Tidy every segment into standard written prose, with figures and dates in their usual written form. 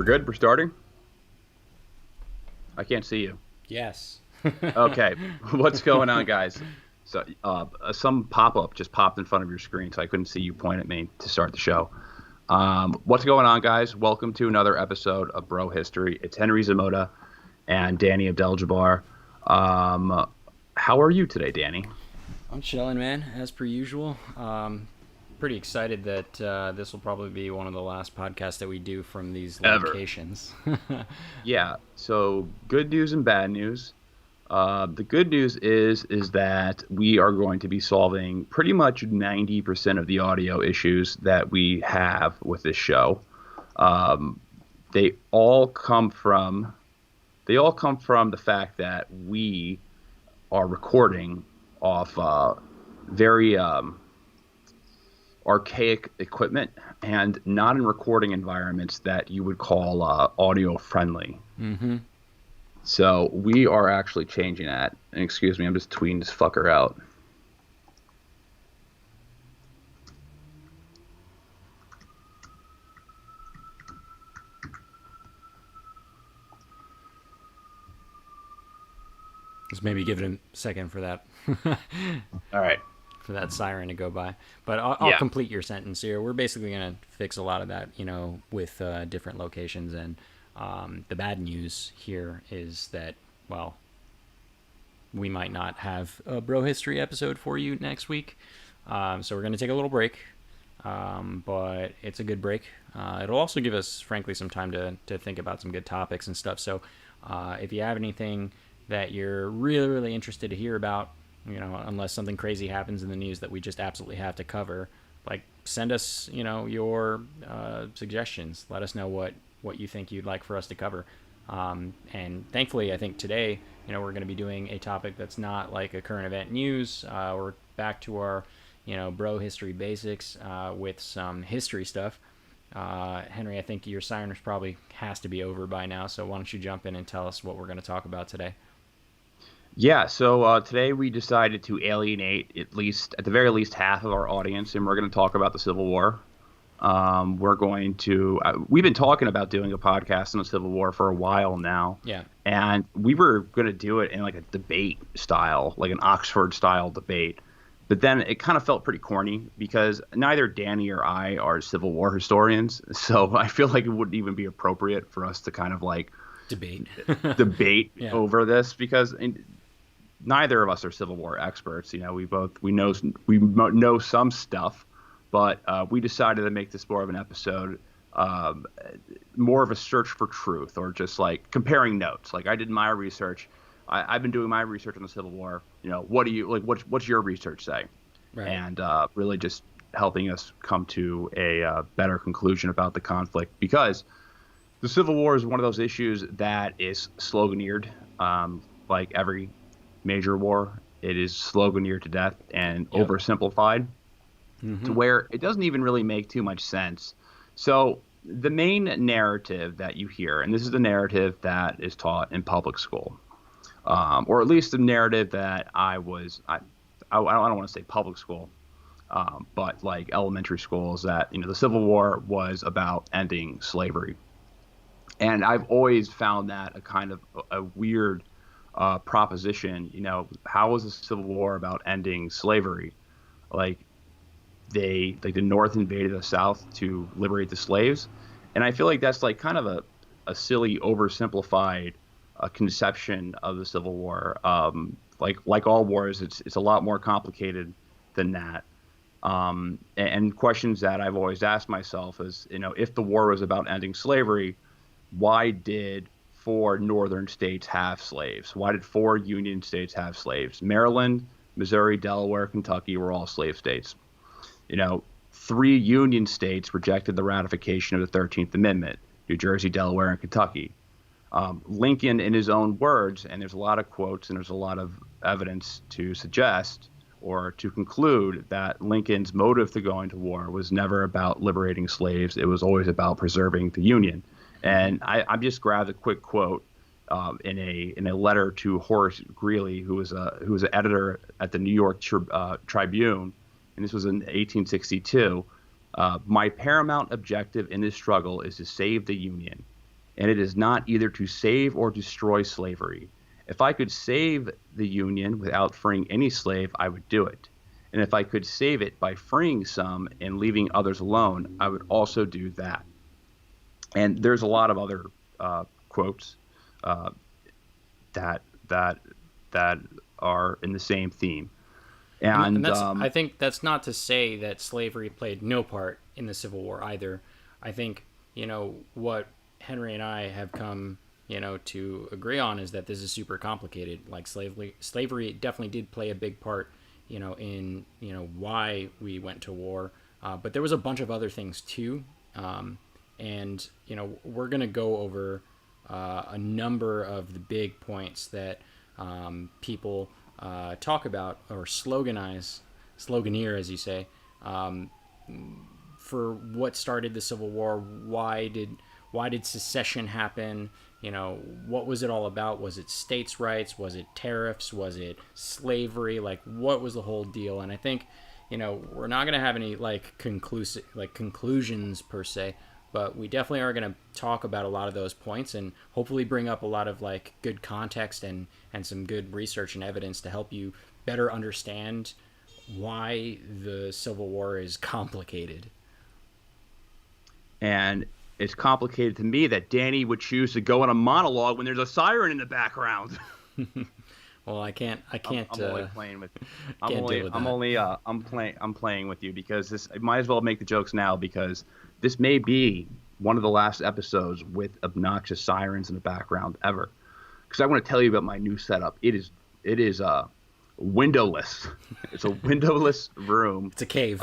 good? We're starting? I can't see you. Yes. Okay. What's going on, guys? So, some pop-up just popped in front of your screen, so I couldn't see you point at me to start the show. What's going on, guys? Welcome to another episode of Bro History. It's Henry Zamota and Danny Abdel-Jabbar. How are you today, Danny? I'm chilling, man, as per usual. Pretty excited that this will probably be one of the last podcasts that we do from these Ever. locations. Yeah. So, good news and bad news. The good news is that we are going to be solving pretty much 90% of the audio issues that we have with this show. Um, they all come from the fact that we are recording off very archaic equipment and not in recording environments that you would call audio friendly. Mm-hmm. So we are actually changing that. And excuse me, I'm just tweeting this fucker out. Just maybe give it a second for that. All right. For that siren to go by. But I'll Yeah. complete your sentence here. We're basically going to fix a lot of that, with different locations. And the bad news here is that, well, we might not have a Bro History episode for you next week. So we're going to take a little break. But it's a good break. It'll also give us, frankly, some time to think about some good topics and stuff. So if you have anything that you're really, really interested to hear about, unless something crazy happens in the news that we just absolutely have to cover, like send us, your suggestions. Let us know what you think you'd like for us to cover. And thankfully, I think today, we're going to be doing a topic that's not like a current event news. We're back to our, bro history basics with some history stuff. Henry, I think your siren probably has to be over by now. So why don't you jump in and tell us what we're going to talk about today? Yeah, so today we decided to alienate at the very least, half of our audience, and we're going to talk about the Civil War. We've been talking about doing a podcast on the Civil War for a while now. Yeah. And we were going to do it in like a debate style, like an Oxford style debate. But then it kind of felt pretty corny because neither Danny or I are Civil War historians. So I feel like it wouldn't even be appropriate for us to kind of like debate Yeah. over this because neither of us are Civil War experts. We know some stuff, but we decided to make this more of an episode, more of a search for truth, or just like comparing notes. Like I did my research. I've been doing my research on the Civil War. What do you like? What's your research say? Right. And really just helping us come to a better conclusion about the conflict, because the Civil War is one of those issues that is sloganeered, like every major war. It is sloganeered to death and oversimplified to where it doesn't even really make too much sense. So the main narrative that you hear, and this is the narrative that is taught in public school, or at least the narrative that I don't want to say public school, but like elementary schools, that the Civil War was about ending slavery. And I've always found that a kind of a weird proposition. How was the Civil War about ending slavery? Like the North invaded the South to liberate the slaves, and I feel like that's like kind of a silly, oversimplified conception of the Civil War. Like all wars, it's a lot more complicated than that. And questions that I've always asked myself is, if the war was about ending slavery, why did 4 northern states have slaves? Why did 4 Union states have slaves? Maryland, Missouri, Delaware, Kentucky were all slave states. 3 Union states rejected the ratification of the 13th Amendment: New Jersey, Delaware, and Kentucky. Lincoln, in his own words, and there's a lot of quotes and there's a lot of evidence to suggest or to conclude that Lincoln's motive to going to war was never about liberating slaves. It was always about preserving the Union. And I just grabbed a quick quote in a letter to Horace Greeley, who was an editor at the New York Tribune, and this was in 1862. My paramount objective in this struggle is to save the Union. and it is not either to save or destroy slavery. If I could save the Union without freeing any slave, I would do it. And if I could save it by freeing some and leaving others alone, I would also do that. And there's a lot of other quotes uh, that that that are in the same theme. And And that's, I think that's not to say that slavery played no part in the Civil War either. I think, what Henry and I have come, to agree on is that this is super complicated. Like slavery definitely did play a big part, in, why we went to war. But there was a bunch of other things too. And, we're going to go over a number of the big points that people talk about or sloganeer, as you say, for what started the Civil War. Why did secession happen? What was it all about? Was it states' rights? Was it tariffs? Was it slavery? Like, what was the whole deal? And I think, we're not going to have any conclusions per se, but we definitely are going to talk about a lot of those points and hopefully bring up a lot of good context and some good research and evidence to help you better understand why the Civil War is complicated. and it's complicated to me that Danny would choose to go on a monologue when there's a siren in the background. Well, I can't. I'm only playing with. I'm Can't only. deal with I'm that. only. I'm playing with you because this. I might as well make the jokes now because this may be one of the last episodes with obnoxious sirens in the background ever. Because I want to tell you about my new setup. It is. Windowless. It's a windowless room. It's a cave.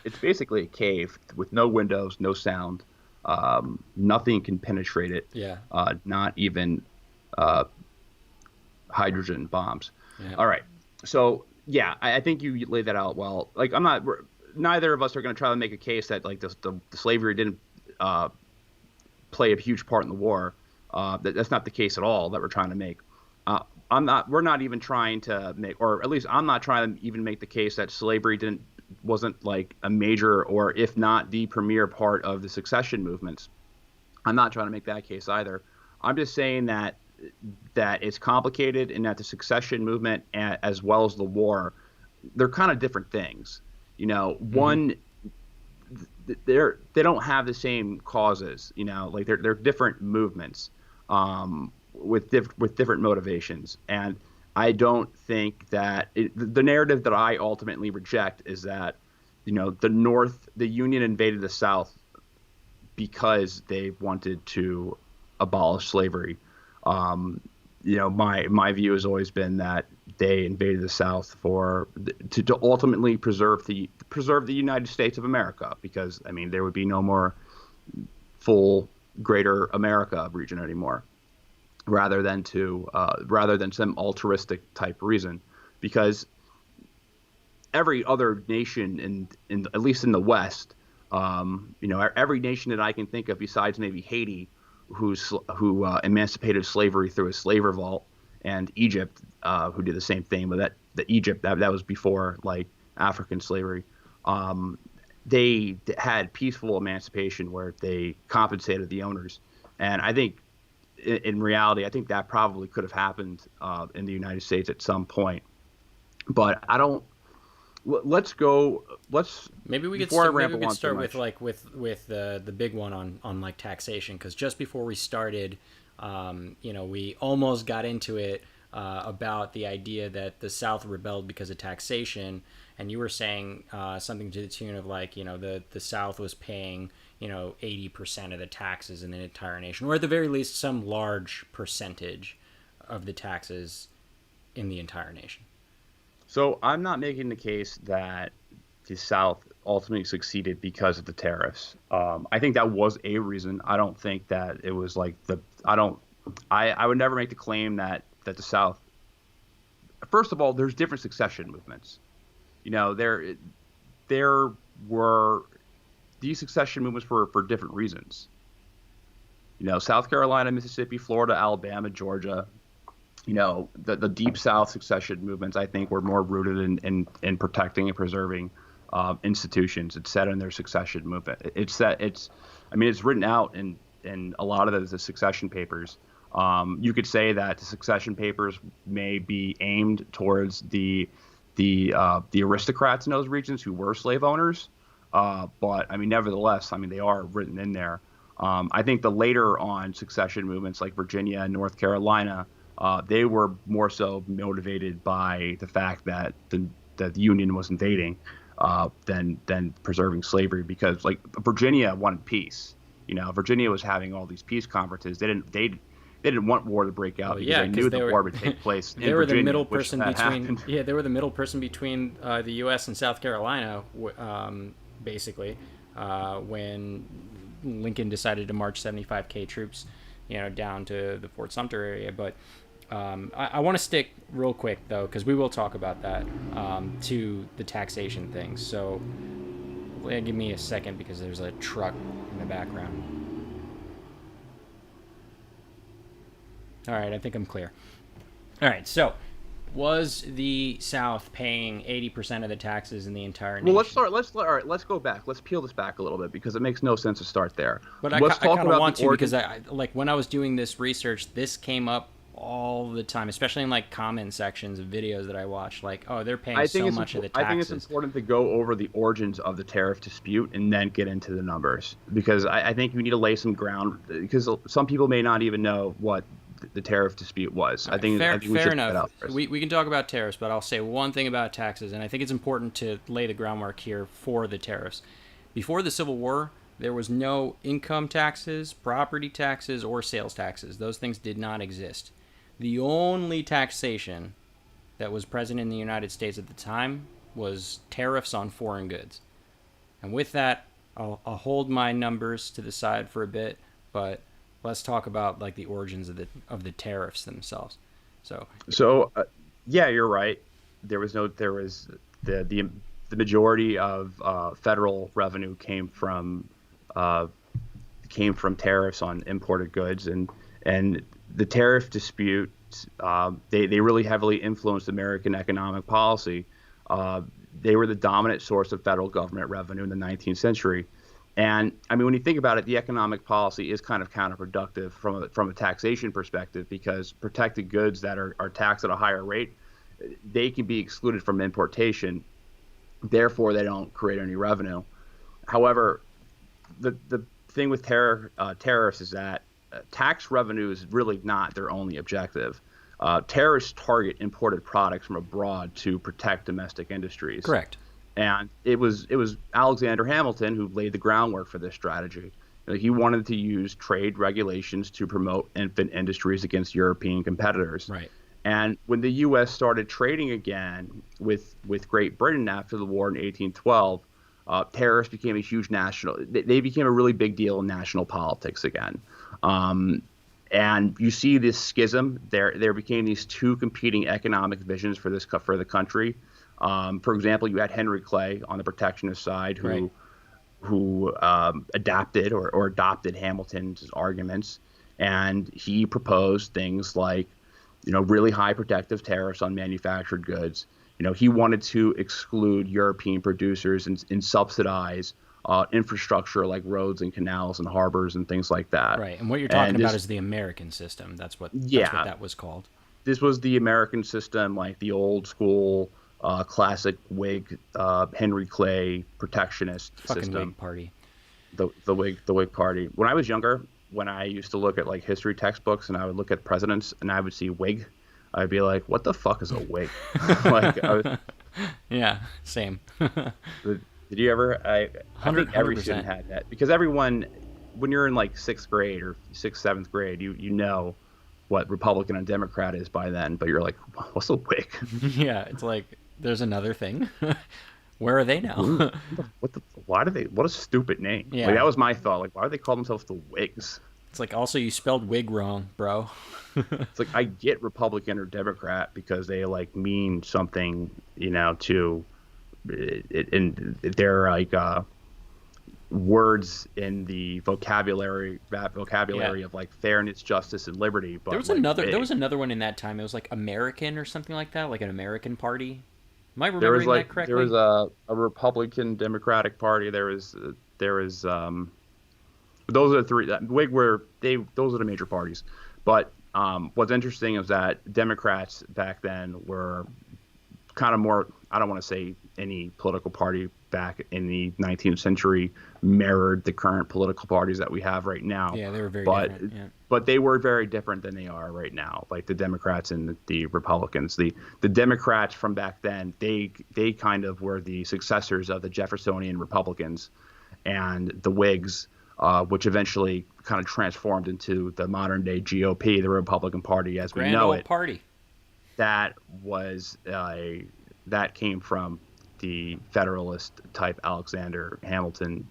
It's basically a cave with no windows, no sound. Nothing can penetrate it. Yeah. Not even uh, hydrogen bombs. Yeah. All right. So yeah, I think you laid that out well. Like I'm not. Neither of us are going to try to make a case that like the slavery didn't play a huge part in the war. That's not the case at all that we're trying to make. I'm not. We're not even trying to make, or at least I'm not trying to even make the case that slavery wasn't like a major, or if not the premier part of the secession movements. I'm not trying to make that case either. I'm just saying that it's complicated and that the secession movement, as well as the war, they're kind of different things. One, they don't have the same causes. Like they're different movements. With different motivations, and I don't think that the narrative that I ultimately reject is that the Union invaded the South because they wanted to abolish slavery. My view has always been that they invaded the South to ultimately preserve the United States of America, because there would be no more full Greater America region anymore, rather than some altruistic type reason, because every other nation in at least in the West, every nation that I can think of besides maybe Haiti, who emancipated slavery through a slave revolt, and Egypt, who did the same thing, but Egypt that was before like African slavery. They had peaceful emancipation where they compensated the owners, and I think in reality, I think that probably could have happened in the United States at some point. But I don't. Let's go. Maybe we could before I maybe ramble we could on too start with much. the big one on like taxation, because just before we started, we almost got into it about the idea that the South rebelled because of taxation, and you were saying something to the tune of like the South was paying 80% of the taxes in the entire nation, or at the very least some large percentage of the taxes in the entire nation. So I'm not making the case that the South ultimately succeeded because of the tariffs. I think that was a reason. I don't think that it was like I don't. I would never make the claim that the South. First of all, there's different succession movements. There were these succession movements for different reasons. South Carolina, Mississippi, Florida, Alabama, Georgia. The Deep South succession movements, I think, were more rooted in protecting and preserving institutions. It's set in their succession movement. It's written out in in a lot of the succession papers. You could say that the succession papers may be aimed towards the aristocrats in those regions who were slave owners, but I mean, nevertheless, I mean they are written in there. I think the later on succession movements like Virginia and North Carolina, they were more so motivated by the fact that the Union was invading than preserving slavery, because like Virginia wanted peace. You know, Virginia was having all these peace conferences. They didn't want war to break out, Well, because yeah, they knew they the were war would take place in they were the Virginia, middle which person that between happened. they were the middle person between the U.S. and South Carolina, basically, when Lincoln decided to march 75K troops, down to the Fort Sumter area. But I want to stick real quick though, because we will talk about that, to the taxation things. So give me a second, because there's a truck in the background. All right, I think I'm clear. All right, so was the South paying 80% of the taxes in the entire nation? Well, all right, let's go back. Let's peel this back a little bit, because it makes no sense to start there. But Let's I talk kind of about want the to, origin. because I like when I was doing this research, this came up all the time, especially in like comment sections of videos that I watched. Like, oh, they're paying so much of the taxes. I think it's important to go over the origins of the tariff dispute and then get into the numbers, because I think we need to lay some ground, because some people may not even know what the tariff dispute was. Right, fair, I think we fair should enough. get out first. We can talk about tariffs, but I'll say one thing about taxes, and I think it's important to lay the groundwork here for the tariffs. Before the Civil War, there was no income taxes, property taxes, or sales taxes. Those things did not exist. The only taxation that was present in the United States at the time was tariffs on foreign goods. And with that, I'll hold my numbers to the side for a bit, but let's talk about like the origins of the tariffs themselves. So, yeah, you're right. There was the majority of federal revenue uh, came from tariffs on imported goods, and the tariff dispute, they really heavily influenced American economic policy. They were the dominant source of federal government revenue in the 19th century. And I mean, when you think about it, the economic policy is kind of counterproductive from a taxation perspective, because protected goods that are taxed at a higher rate, they can be excluded from importation. Therefore, they don't create any revenue. However, the thing with tariffs is that tax revenue is really not their only objective. Tariffs target imported products from abroad to protect domestic industries. Correct. And it was Alexander Hamilton who laid the groundwork for this strategy. He wanted to use trade regulations to promote infant industries against European competitors. Right. And when the U.S. started trading again with Great Britain after the war in 1812, tariffs became a huge they became a really big deal in national politics again. And you see this schism. There became these two competing economic visions for the country. For example, you had Henry Clay on the protectionist side, who adapted or adopted Hamilton's arguments, and he proposed things like, really high protective tariffs on manufactured goods. He wanted to exclude European producers and subsidize infrastructure like roads and canals and harbors and things like that. Right. And what you're talking about is the American system. That's what that was called. This was the American system, like the old school classic Whig Henry Clay protectionist Fucking system. Whig party. The Whig party. When I was younger, when I used to look at like history textbooks and I would look at presidents and I would see Whig, I'd be like, what the fuck is a Whig? Yeah, same. Did you ever? I think every student had that, because everyone, when you're in like sixth grade or seventh grade, you know what Republican and Democrat is by then, but you're like, what's a Whig? Yeah, it's like there's another thing. Where are they now? What a stupid name. Yeah. Like, that was my thought. Like, why do they call themselves the Whigs? It's like, also you spelled wig wrong, bro. It's like, I get Republican or Democrat because they like mean something, to it, and they're like words in the vocabulary of like fairness, justice, and liberty. But there was another one in that time. It was like American or something like that, like an American party. Am I remembering that correctly? There was a Republican Democratic Party. There was But those are the three. Whig were they? Those are the major parties. But what's interesting is that Democrats back then were kind of more, I don't want to say any political party back in the 19th century mirrored the current political parties that we have right now, Yeah, they were very but different. Yeah. they were very different than they are right now, like the Democrats and the Republicans. The Democrats from back then, they kind of were the successors of the Jeffersonian Republicans, and the Whigs, which eventually kind of transformed into the modern day GOP, the Republican Party The as we grand know old it. party. That was that came from the Federalist type Alexander Hamilton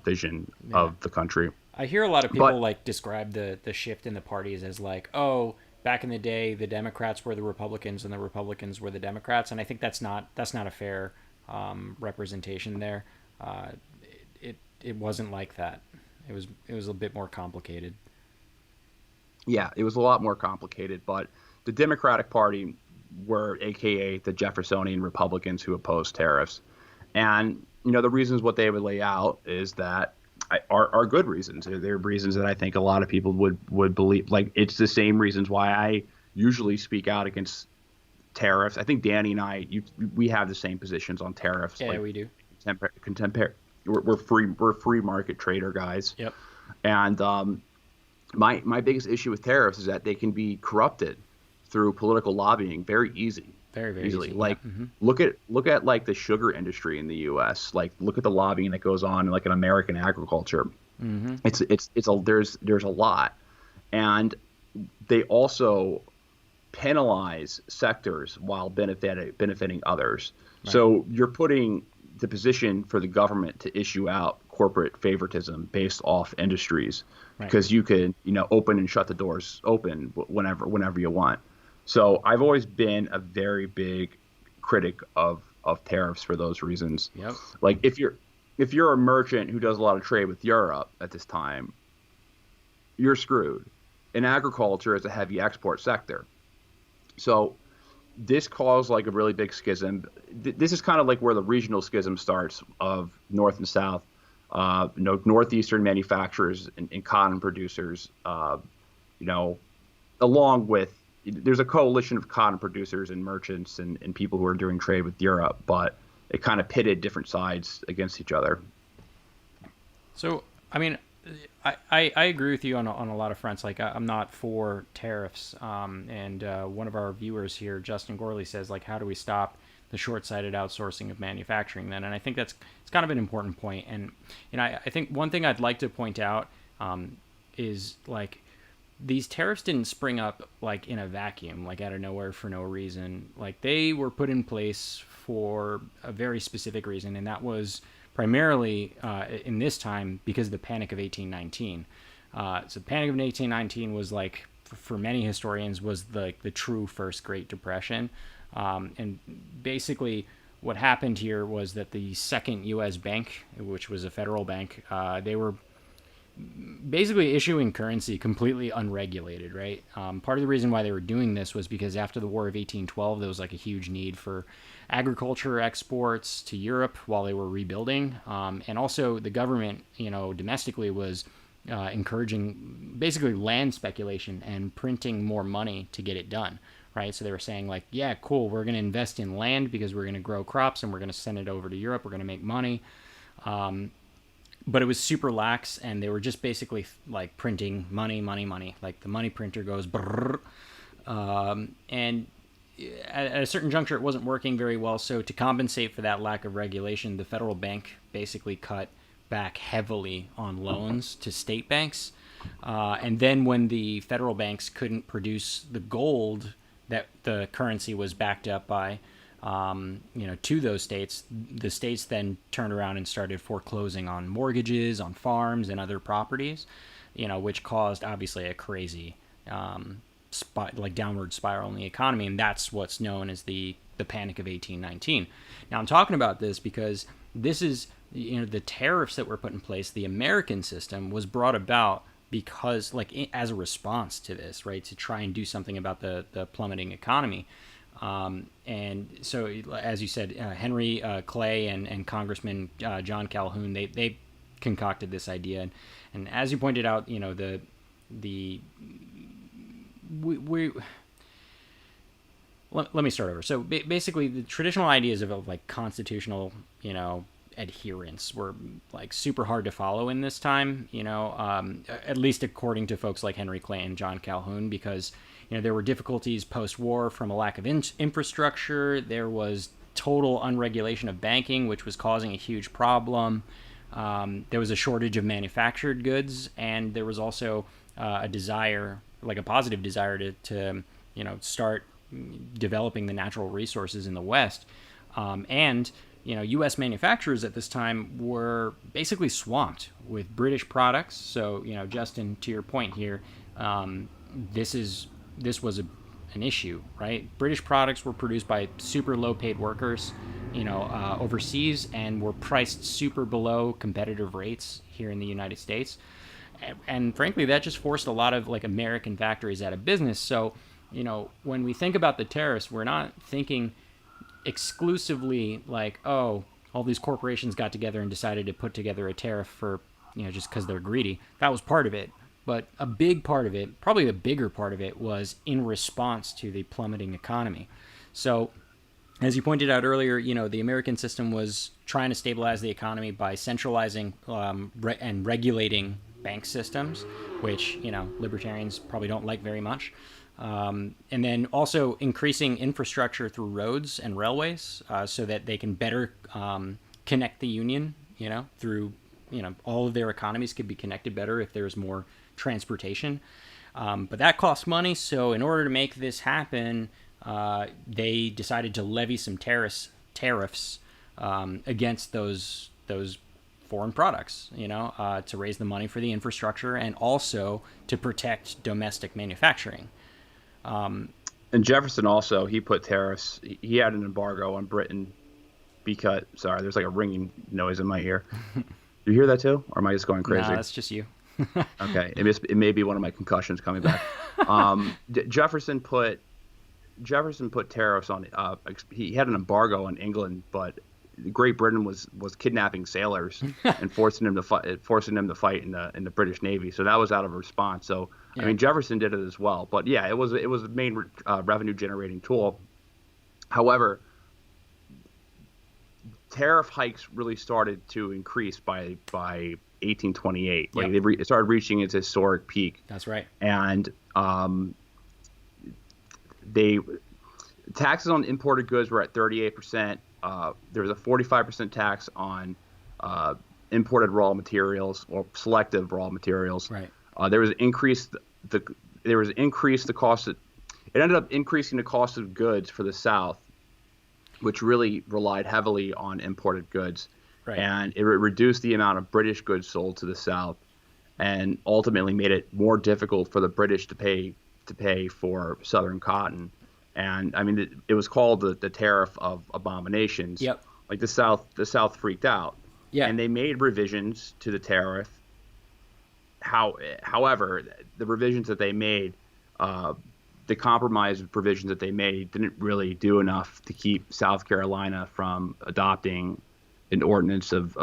vision Yeah. of the country. I hear a lot of people But like describe the shift in the parties as like, oh, back in the day, the Democrats were the Republicans and the Republicans were the Democrats, and I think that's not a fair representation there. Uh, it wasn't like that. It was a bit more complicated. yeah, it was a lot more complicated. But the Democratic Party were, AKA the Jeffersonian Republicans who opposed tariffs, and the reasons what they would lay out is that are good reasons. They're reasons that I think a lot of people would believe. Like it's the same reasons why I usually speak out against tariffs. I think Danny and we have the same positions on tariffs. Yeah, Like we do. contemporary, we're free market trader guys, Yep. and my biggest issue with tariffs is that they can be corrupted through political lobbying very Very, very easily. easy. Yeah. Like look at like the sugar industry in the U.S. Like look at the lobbying that goes on like in American agriculture. There's a lot, and they also penalize sectors while benefiting others. Right. So you're putting the position for the government to issue out corporate favoritism based off industries, Right. because you could open and shut the doors open whenever you want. So I've always been a very big critic of tariffs for those reasons. Yep. Like if you're a merchant who does a lot of trade with Europe at this time, you're screwed. And agriculture is a heavy export sector. So this caused like a really big schism. This is kind of like where the regional schism starts of North and South. Northeastern manufacturers and cotton producers, along with there's a coalition of cotton producers and merchants and people who are doing trade with Europe, but it kind of pitted different sides against each other. So, I mean, I agree with you on a lot of fronts. Like, I'm not for tariffs. And one of our viewers here, Justin Gorley, says, like, how do we stop the short-sighted outsourcing of manufacturing then? And I think it's kind of an important point. And, I think one thing I'd like to point out is, like, these tariffs didn't spring up, like, in a vacuum, like, out of nowhere for no reason. Like, they were put in place for a very specific reason, and that was primarily in this time because of the Panic of 1819. So the Panic of 1819 was like, for many historians, was the true first Great Depression. And basically what happened here was that the second U.S. bank, which was a federal bank, they were basically issuing currency completely unregulated, right? Part of the reason why they were doing this was because after the War of 1812, there was like a huge need for agriculture exports to Europe while they were rebuilding. And also the government, domestically was encouraging basically land speculation and printing more money to get it done, right? So they were saying like, yeah, cool, we're going to invest in land because we're going to grow crops and we're going to send it over to Europe. We're going to make money. But it was super lax, and they were just basically like printing money. Like the money printer goes brrr. And at a certain juncture, it wasn't working very well. So to compensate for that lack of regulation, the federal bank basically cut back heavily on loans to state banks. And then when the federal banks couldn't produce the gold that the currency was backed up by, to those states, the states then turned around and started foreclosing on mortgages, on farms, and other properties, which caused obviously a crazy, downward spiral in the economy, and that's what's known as the Panic of 1819. Now, I'm talking about this because this is, the tariffs that were put in place. The American system was brought about because, as a response to this, right, to try and do something about the plummeting economy. And so, as you said, Henry Clay and Congressman John Calhoun, they concocted this idea. And as you pointed out, you know, the we let me start over. So basically, the traditional ideas of like constitutional, you know, adherence were like super hard to follow in this time, you know, at least according to folks like Henry Clay and John Calhoun, because, you know, there were difficulties post-war from a lack of infrastructure. There was total unregulation of banking, which was causing a huge problem. There was a shortage of manufactured goods, and there was also a desire, like a positive desire to you know, start developing the natural resources in the West. And, you know, U.S. manufacturers at this time were basically swamped with British products. So, you know, Justin, to your point here, this was an issue, right? British products were produced by super low-paid workers, you know, overseas, and were priced super below competitive rates here in the United States. And frankly, that just forced a lot of like American factories out of business. So, you know, when we think about the tariffs, we're not thinking exclusively like, oh, all these corporations got together and decided to put together a tariff for, you know, just because they're greedy. That was part of it. But a big part of it, probably the bigger part of it, was in response to the plummeting economy. So, as you pointed out earlier, you know, the American system was trying to stabilize the economy by centralizing and regulating bank systems, which, you know, libertarians probably don't like very much. And then also increasing infrastructure through roads and railways so that they can better connect the union, you know, through, you know, all of their economies could be connected better if there's more transportation. But that costs money. So in order to make this happen, they decided to levy some tariffs against those foreign products, you know, to raise the money for the infrastructure and also to protect domestic manufacturing. And Jefferson also, he put tariffs. He had an embargo on Britain because, sorry, there's like a ringing noise in my ear. Do you hear that too? Or am I just going crazy? No, that's just you. Okay. It may be one of my concussions coming back. Jefferson put tariffs on, he had an embargo on England, but Great Britain was kidnapping sailors and forcing them to fight in the British Navy. So that was out of response. So yeah. I mean, Jefferson did it as well. But yeah, it was a main revenue generating tool. However, tariff hikes really started to increase by 1828. Like yep. It started reaching its historic peak. That's right. And taxes on imported goods were at 38%. There was a 45% tax on imported raw materials or selective raw materials. Right. There was increased the cost. It ended up increasing the cost of goods for the South, which really relied heavily on imported goods. Right. And it reduced the amount of British goods sold to the South, and ultimately made it more difficult for the British to pay for Southern cotton. And I mean, it was called the tariff of abominations. Yep. Like the South freaked out. Yeah. And they made revisions to the tariff. However, the revisions that they made, the compromise provisions that they made, didn't really do enough to keep South Carolina from adopting an ordinance of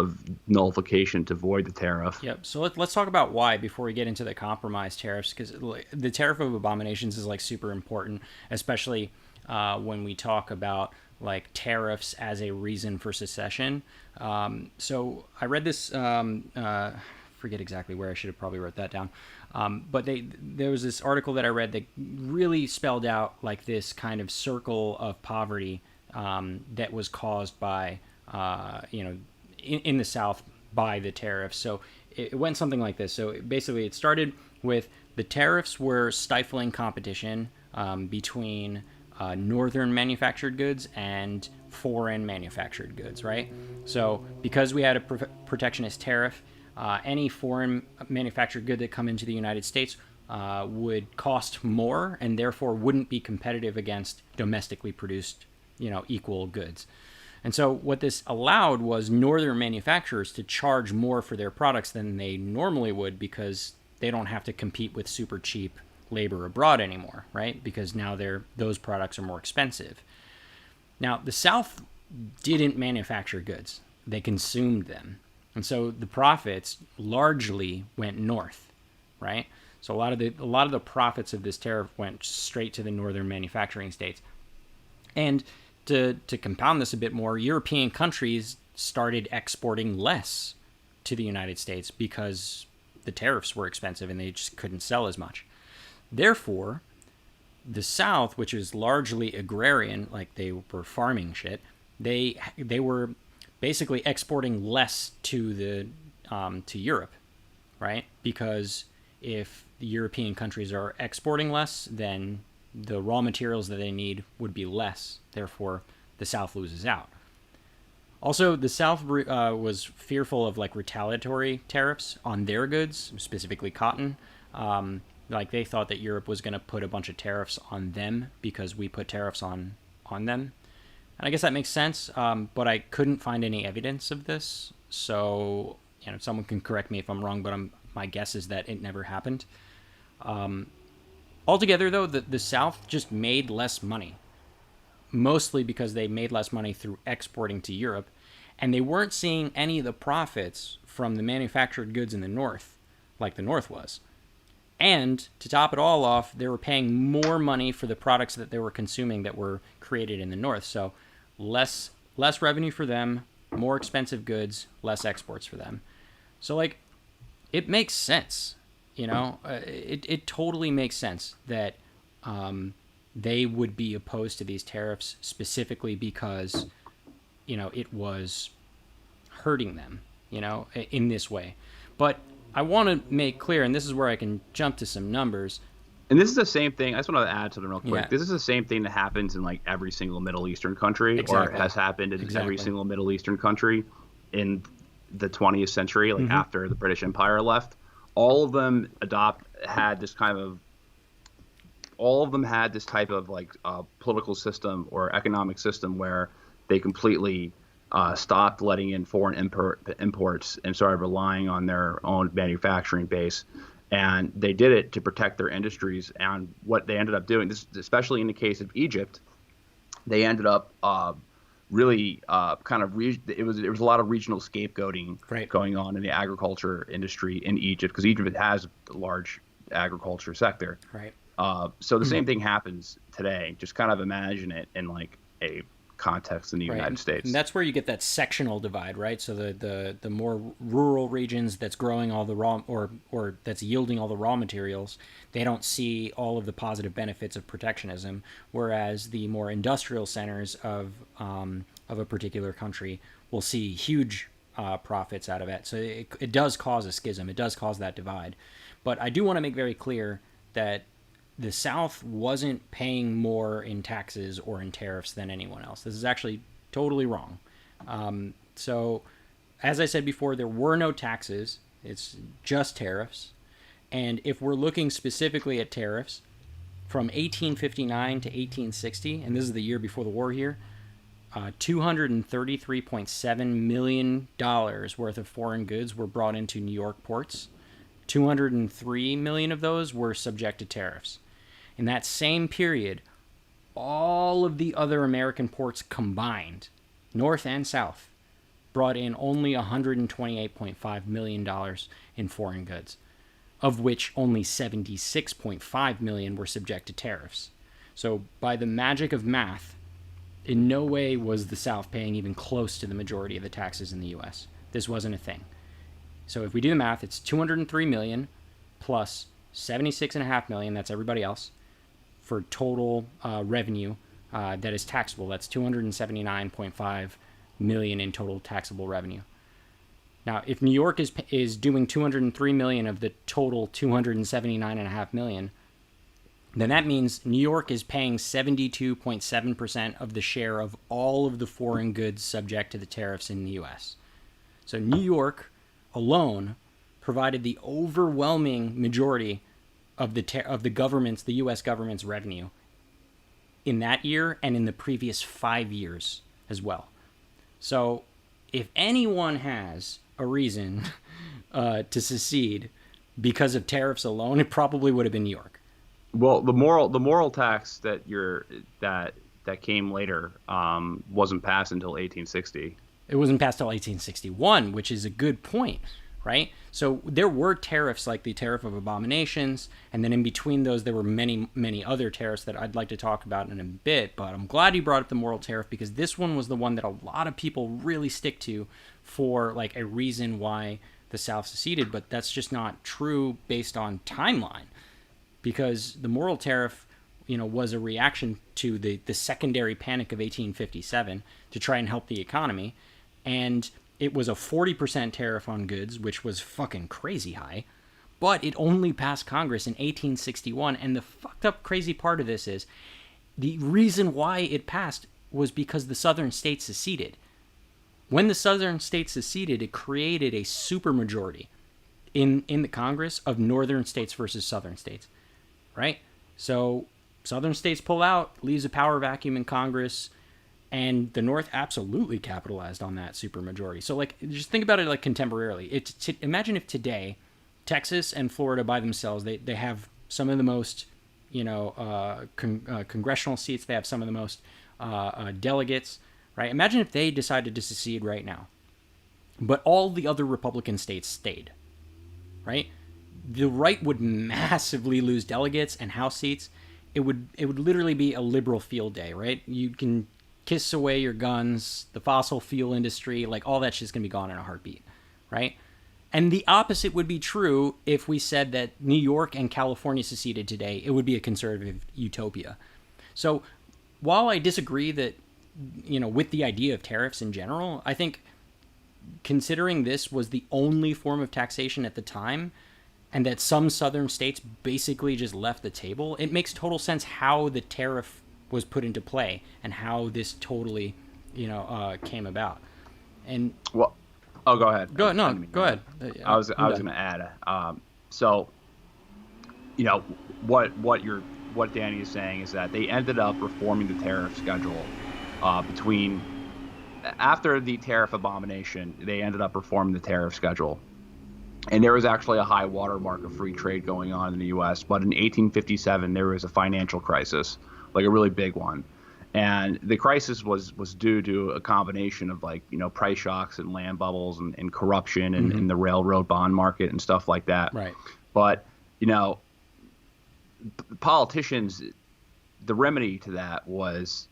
nullification to void the tariff. Yep. So let's talk about why before we get into the compromise tariffs, because the tariff of abominations is like super important, especially when we talk about like tariffs as a reason for secession. So I read this, forget exactly where, I should have probably wrote that down. But there was this article that I read that really spelled out like this kind of circle of poverty that was caused by in the South by the tariffs. So it went something like this. So basically it started with the tariffs were stifling competition between northern manufactured goods and foreign manufactured goods, right? So because we had a protectionist tariff, any foreign manufactured good that come into the United States would cost more and therefore wouldn't be competitive against domestically produced, equal goods. And so what this allowed was northern manufacturers to charge more for their products than they normally would because they don't have to compete with super cheap labor abroad anymore, right? Because now those products are more expensive. Now, the South didn't manufacture goods. They consumed them. And so the profits largely went north, right? So a lot of the profits of this tariff went straight to the northern manufacturing states. And to compound this a bit more, European countries started exporting less to the United States because the tariffs were expensive and they just couldn't sell as much. Therefore, the South, which is largely agrarian, like they were farming shit, they were basically exporting less to the to Europe, right? Because if the European countries are exporting less, then the raw materials that they need would be less. Therefore, the South loses out. Also, the South was fearful of like retaliatory tariffs on their goods, specifically cotton. Like they thought that Europe was going to put a bunch of tariffs on them because we put tariffs on them. And I guess that makes sense, but I couldn't find any evidence of this. So, someone can correct me if I'm wrong, but my guess is that it never happened. Altogether, though, the South just made less money, mostly because they made less money through exporting to Europe, and they weren't seeing any of the profits from the manufactured goods in the North, like the North was. And to top it all off, they were paying more money for the products that they were consuming that were created in the North. So less revenue for them, more expensive goods, less exports for them. So like, it makes sense, it totally makes sense that they would be opposed to these tariffs specifically because, it was hurting them, in this way. But I want to make clear, and this is where I can jump to some numbers. And this is the same thing. I just want to add something real quick. Yeah. This is the same thing that happens in like every single Middle Eastern country, Exactly. or has happened in Exactly. every single Middle Eastern country in the 20th century, like after the British Empire left. All of them had this type of like political system or economic system where they completely stopped letting in foreign imports and started relying on their own manufacturing base. And they did it to protect their industries. And what they ended up doing, this, especially in the case of Egypt, they ended up really there was a lot of regional scapegoating going on in the agriculture industry in Egypt, because Egypt has a large agriculture sector. Right. So the same thing happens today. Just kind of imagine it in like a context in the United States. And that's where you get that sectional divide, right? So the more rural regions that's growing all the raw or that's yielding all the raw materials, they don't see all of the positive benefits of protectionism, whereas the more industrial centers of a particular country will see huge profits out of it. So it does cause a schism. It does cause that divide. But I do want to make very clear that the South wasn't paying more in taxes or in tariffs than anyone else. This is actually totally wrong. So, as I said before, there were no taxes. It's just tariffs. And if we're looking specifically at tariffs, from 1859 to 1860, and this is the year before the war here, $233.7 million worth of foreign goods were brought into New York ports. 203 million of those were subject to tariffs. In that same period, all of the other American ports combined, North and South, brought in only $128.5 million in foreign goods, of which only $76.5 million were subject to tariffs. So by the magic of math, in no way was the South paying even close to the majority of the taxes in the U.S. This wasn't a thing. So if we do the math, it's 203 million plus 76.5 million, that's everybody else, for total revenue that is taxable. That's 279.5 million in total taxable revenue. Now, if New York is doing 203 million of the total 279.5 million, then that means New York is paying 72.7% of the share of all of the foreign goods subject to the tariffs in the U.S. So New York alone provided the overwhelming majority of the U.S. government's revenue in that year and in the previous 5 years as well. So if anyone has a reason to secede because of tariffs alone, it probably would have been New York. Well, the moral tax that came later wasn't passed until 1860. It wasn't passed till 1861, which is a good point, right? So there were tariffs like the Tariff of Abominations, and then in between those, there were many, many other tariffs that I'd like to talk about in a bit. But I'm glad you brought up the moral tariff, because this one was the one that a lot of people really stick to for like a reason why the South seceded. But that's just not true based on timeline, because the moral tariff, was a reaction to the secondary panic of 1857 to try and help the economy. And it was a 40% tariff on goods, which was fucking crazy high. But it only passed Congress in 1861. And the fucked up crazy part of this is the reason why it passed was because the southern states seceded. When the southern states seceded, it created a supermajority in the Congress of northern states versus southern states, right? So southern states pull out, leaves a power vacuum in Congress, and the North absolutely capitalized on that supermajority. So, like, just think about it like contemporarily. Imagine if today, Texas and Florida by themselves, they have some of the most, congressional seats. They have some of the most delegates, right? Imagine if they decided to secede right now, but all the other Republican states stayed, right? The right would massively lose delegates and House seats. It would literally be a liberal field day, right? You can kiss away your guns, the fossil fuel industry, like all that shit's gonna be gone in a heartbeat, right? And the opposite would be true if we said that New York and California seceded today. It would be a conservative utopia. So while I disagree that, with the idea of tariffs in general, I think considering this was the only form of taxation at the time, and that some southern states basically just left the table, it makes total sense how the tariff was put into play and how this totally, came about. And Well, oh, go ahead. go ahead. I was going to add. So, what Danny is saying is that they ended up reforming the tariff schedule between after the tariff abomination. They ended up reforming the tariff schedule. And there was actually a high watermark of free trade going on in the U.S. But in 1857, there was a financial crisis, like a really big one. And the crisis was due to a combination of price shocks and land bubbles and corruption and, in the railroad bond market and stuff like that. Right. But, politicians, the remedy to that was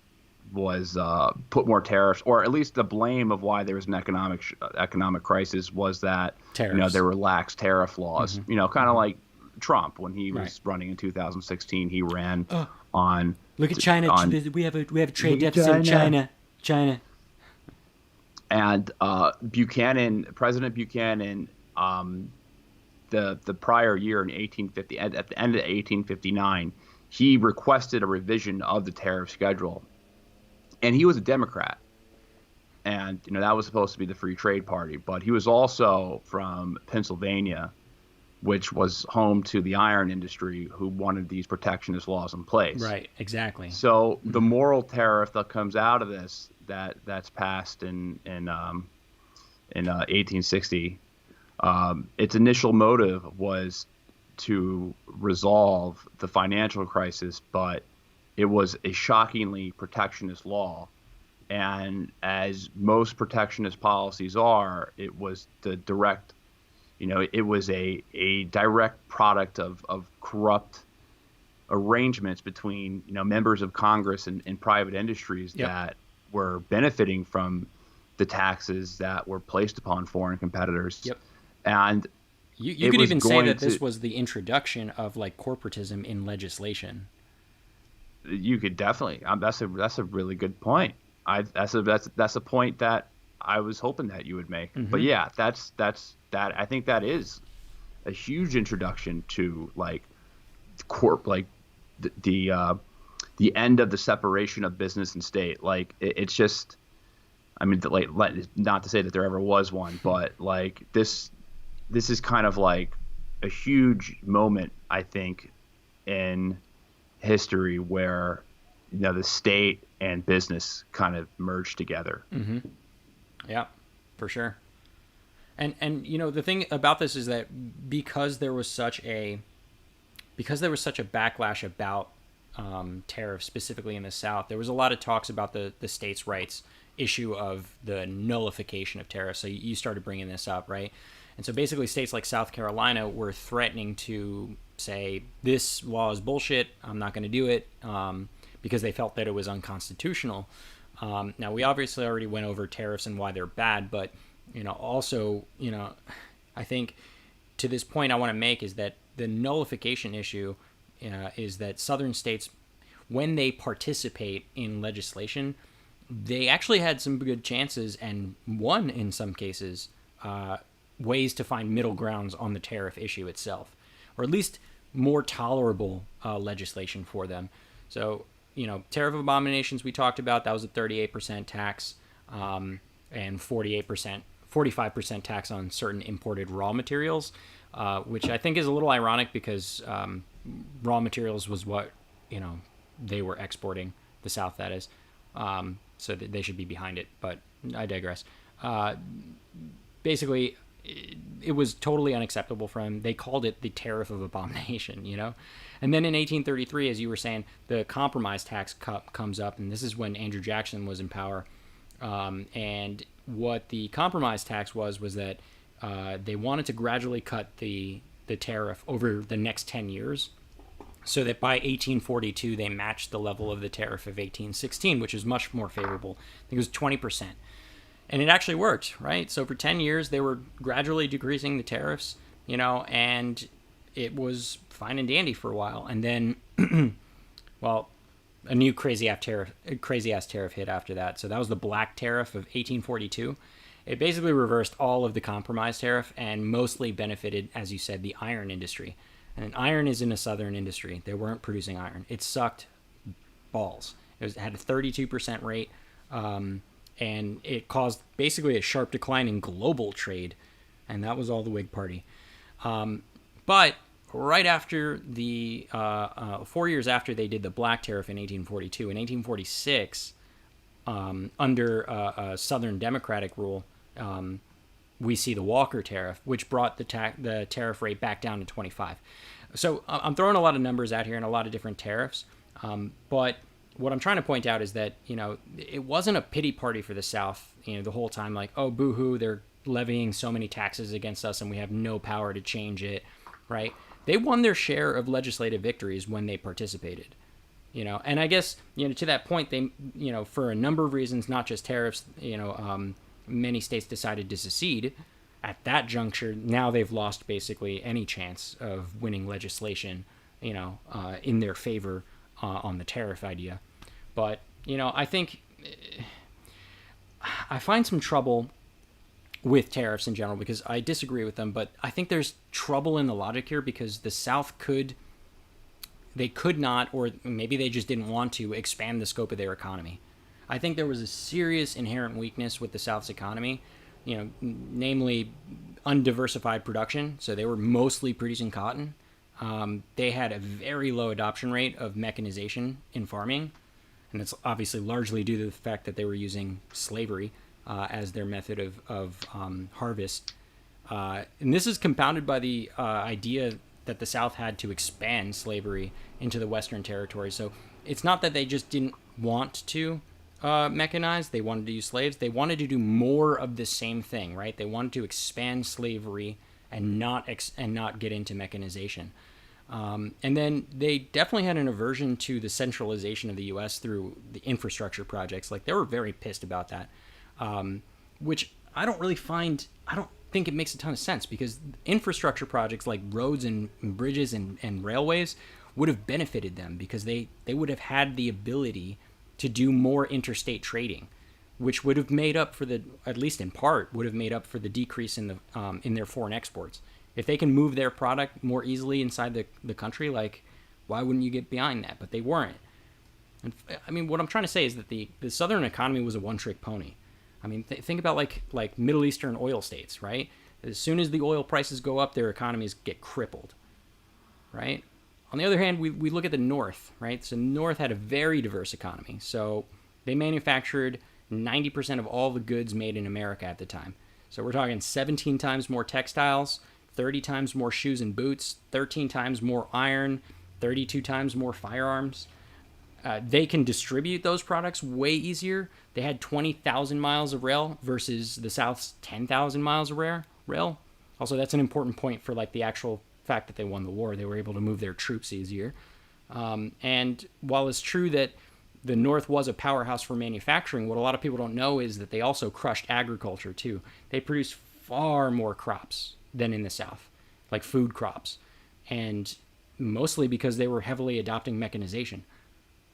put more tariffs, or at least the blame of why there was an economic crisis was that tariffs. there were lax tariff laws. Kind of like Trump when he was running in 2016. He ran on. Look at China. We have a trade deficit in China. And President Buchanan, the prior year in 1850, at the end of 1859, he requested a revision of the tariff schedule. And he was a Democrat, and that was supposed to be the Free Trade Party. But he was also from Pennsylvania, which was home to the iron industry, who wanted these protectionist laws in place. Right, exactly. So the moral tariff that comes out of this, that's passed in 1860, its initial motive was to resolve the financial crisis, but it was a shockingly protectionist law. And as most protectionist policies are, it was the direct, it was a direct product of corrupt arrangements between, members of Congress and private industries that were benefiting from the taxes that were placed upon foreign competitors. Yep. And you could even say that this was the introduction of corporatism in legislation. You could definitely. That's a really good point. That's a point that I was hoping that you would make. Mm-hmm. But yeah, that's I think that is a huge introduction to the end of the separation of business and state. It's just, I mean, not to say that there ever was one, but this is kind of like a huge moment, I think, in history where the state and business kind of merged together. Mm-hmm. Yeah, for sure. And the thing about this is that because there was such a backlash about tariffs, specifically in the South, there was a lot of talks about the states' rights issue of the nullification of tariffs. So you started bringing this up, right? And so basically, states like South Carolina were threatening to say, this law is bullshit, I'm not going to do it, because they felt that it was unconstitutional. Now, we obviously already went over tariffs and why they're bad, but, also, I think to this point I want to make is that the nullification issue is that southern states, when they participate in legislation, they actually had some good chances and won in some cases ways to find middle grounds on the tariff issue itself, or at least more tolerable legislation for them. So, tariff abominations we talked about, that was a 38% tax and 45% tax on certain imported raw materials, which I think is a little ironic because raw materials was what, they were exporting, the South, that is. So that they should be behind it, but I digress. Basically, it was totally unacceptable for them. They called it the tariff of abomination, And then in 1833, as you were saying, the compromise tax comes up, and this is when Andrew Jackson was in power. And what the compromise tax was that they wanted to gradually cut the tariff over the next 10 years, so that by 1842 they matched the level of the tariff of 1816, which is much more favorable. I think it was 20%. And it actually worked, right? So for 10 years, they were gradually decreasing the tariffs, and it was fine and dandy for a while. And then, well, a new crazy-ass tariff hit after that. So that was the black tariff of 1842. It basically reversed all of the compromise tariff and mostly benefited, as you said, the iron industry. And iron is in a southern industry. They weren't producing iron. It sucked balls. It had a 32% rate, and it caused basically a sharp decline in global trade, and that was all the Whig Party. But right after 4 years after they did the black tariff in 1842, in 1846, under a Southern Democratic rule, we see the Walker tariff, which brought the tariff rate back down to 25. So I'm throwing a lot of numbers out here and a lot of different tariffs, but what I'm trying to point out is that, it wasn't a pity party for the South, the whole time, like, oh, boo-hoo, they're levying so many taxes against us and we have no power to change it, right? They won their share of legislative victories when they participated, and I guess, to that point, they, for a number of reasons, not just tariffs, many states decided to secede. At that juncture, now they've lost basically any chance of winning legislation, in their favor on the tariff idea. But, I think I find some trouble with tariffs in general because I disagree with them, but I think there's trouble in the logic here because the South could not, or maybe they just didn't want to, expand the scope of their economy. I think there was a serious inherent weakness with the South's economy, namely undiversified production. So they were mostly producing cotton. They had a very low adoption rate of mechanization in farming, and it's obviously largely due to the fact that they were using slavery as their method of harvest. And this is compounded by the idea that the South had to expand slavery into the Western territory. So it's not that they just didn't want to mechanize, they wanted to use slaves. They wanted to do more of the same thing, right? They wanted to expand slavery and not get into mechanization. And then they definitely had an aversion to the centralization of the U.S. through the infrastructure projects. Like, they were very pissed about that, which I don't think it makes a ton of sense because infrastructure projects like roads and bridges and railways would have benefited them because they would have had the ability to do more interstate trading, which would have made up for at least in part, would have made up for the decrease in their foreign exports. If they can move their product more easily inside the country, like, why wouldn't you get behind that? But they weren't. And I mean, what I'm trying to say is that the Southern economy was a one-trick pony. I mean, think about like Middle Eastern oil states, right? As soon as the oil prices go up, their economies get crippled, right? On the other hand, we look at the North, right? So the North had a very diverse economy. So they manufactured 90% of all the goods made in America at the time. So we're talking 17 times more textiles, 30 times more shoes and boots, 13 times more iron, 32 times more firearms. they can distribute those products way easier. They had 20,000 miles of rail versus the South's 10,000 miles of rail. Also, that's an important point for like the actual fact that they won the war. They were able to move their troops easier. And while it's true that the North was a powerhouse for manufacturing, what a lot of people don't know is that they also crushed agriculture too. They produced far more crops than in the South, like food crops. And mostly because they were heavily adopting mechanization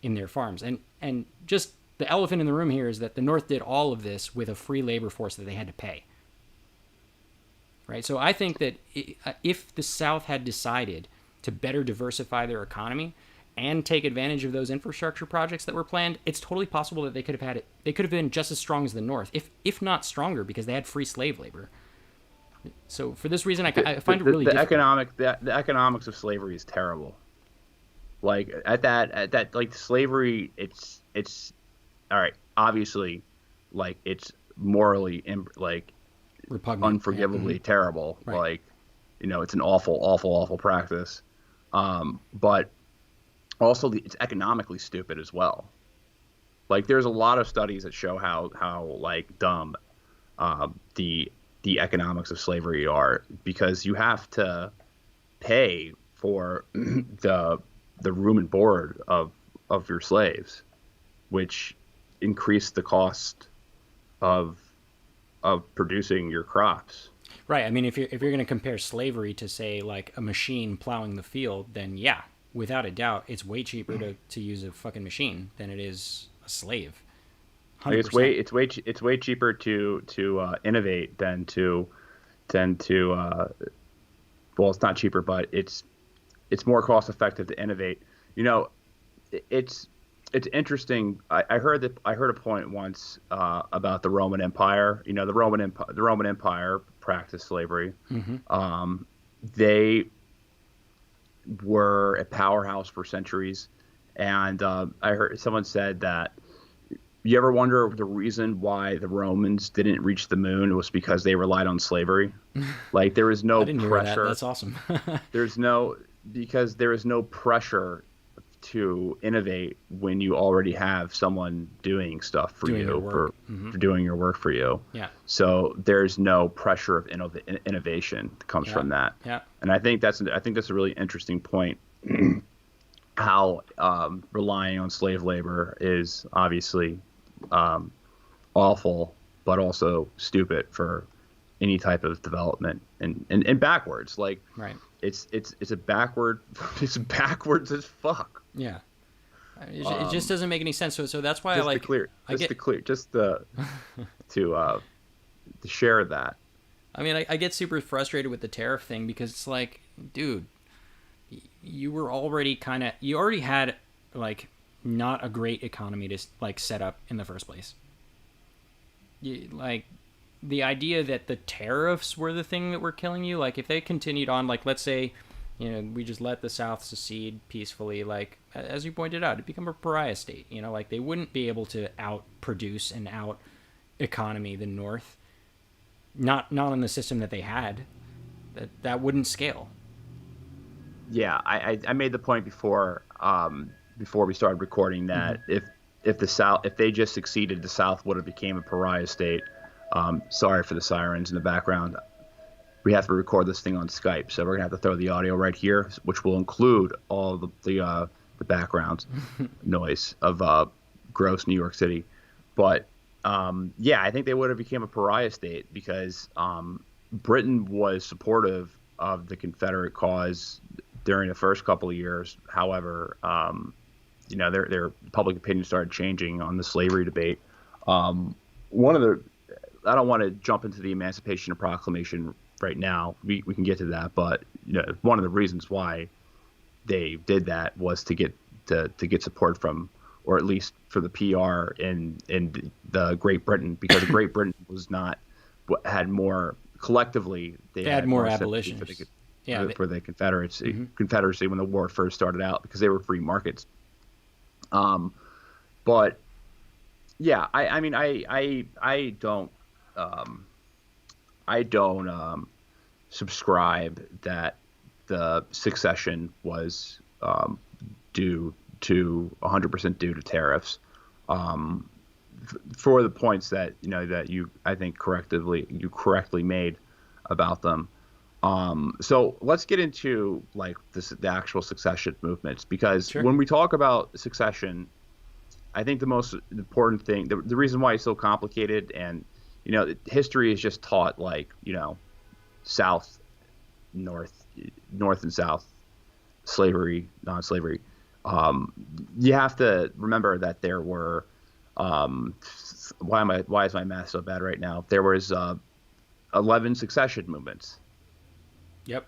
in their farms. And just the elephant in the room here is that the North did all of this with a free labor force that they had to pay. Right? So I think that if the South had decided to better diversify their economy and take advantage of those infrastructure projects that were planned, it's totally possible that they could have had it. They could have been just as strong as the North, if not stronger, because they had free slave labor. So for this reason, I find it really difficult. The economics of slavery is terrible. Like at that like slavery, it's all right. Obviously, like it's morally like Repugnant, unforgivably terrible. Right. Like, it's an awful practice. But also it's economically stupid as well. Like there's a lot of studies that show how like dumb the economics of slavery are, because you have to pay for the room and board of your slaves, which increase the cost of producing your crops. Right. I mean, if you're going to compare slavery to, say, like a machine plowing the field, then yeah, without a doubt, it's way cheaper to use a fucking machine than it is a slave. 100%. Like it's way cheaper to innovate than to well, it's not cheaper, but it's more cost effective to innovate. It's interesting. I heard a point once about the Roman Empire. The Roman Empire practiced slavery. Mm-hmm. They were a powerhouse for centuries, and I heard someone said that. You ever wonder the reason why the Romans didn't reach the moon was because they relied on slavery? Like there was no I didn't pressure. Hear that. That's awesome. Because there is no pressure to innovate when you already have someone doing stuff for you for doing your work for you. Yeah. So there's no pressure of innovation that comes from that. Yeah. And I think that's a really interesting point. How relying on slave labor is obviously awful, but also stupid for any type of development and backwards. Like right. It's a backward. It's backwards as fuck. Yeah. It just doesn't make any sense. So that's why to share that. I mean, I get super frustrated with the tariff thing because it's like, dude, you already had like not a great economy to like set up in the first place. Like the idea that the tariffs were the thing that were killing you, like if they continued on, like let's say, we just let the South secede peacefully, like as you pointed out, it'd become a pariah state. Like they wouldn't be able to out produce and out economy the North. Not on the system that they had. That wouldn't scale. Yeah, I made the point before we started recording that if they just succeeded, the South would have became a pariah state. Sorry for the sirens in the background. We have to record this thing on Skype, so we're gonna have to throw the audio right here, which will include all the background noise of gross New York City. But yeah, I think they would have became a pariah state because Britain was supportive of the Confederate cause during the first couple of years. However, their public opinion started changing on the slavery debate. I don't want to jump into the Emancipation Proclamation right now. We can get to that, but one of the reasons why they did that was to get support from, or at least for the PR in the Great Britain, because Great Britain had more collectively. They had more abolitionists. For the Confederacy when the war first started out, because they were free markets. But yeah, I don't subscribe that the secession was due to 100% due to tariffs. Um, for the points that that I think correctly made about them. So let's get into like the actual succession movements, because Sure. when we talk about succession, I think the most important thing, the reason why it's so complicated, and history is just taught like south, north, north and south, slavery, non-slavery. Um, you have to remember that there were um, why is my math so bad right now? There was 11 succession movements. Yep.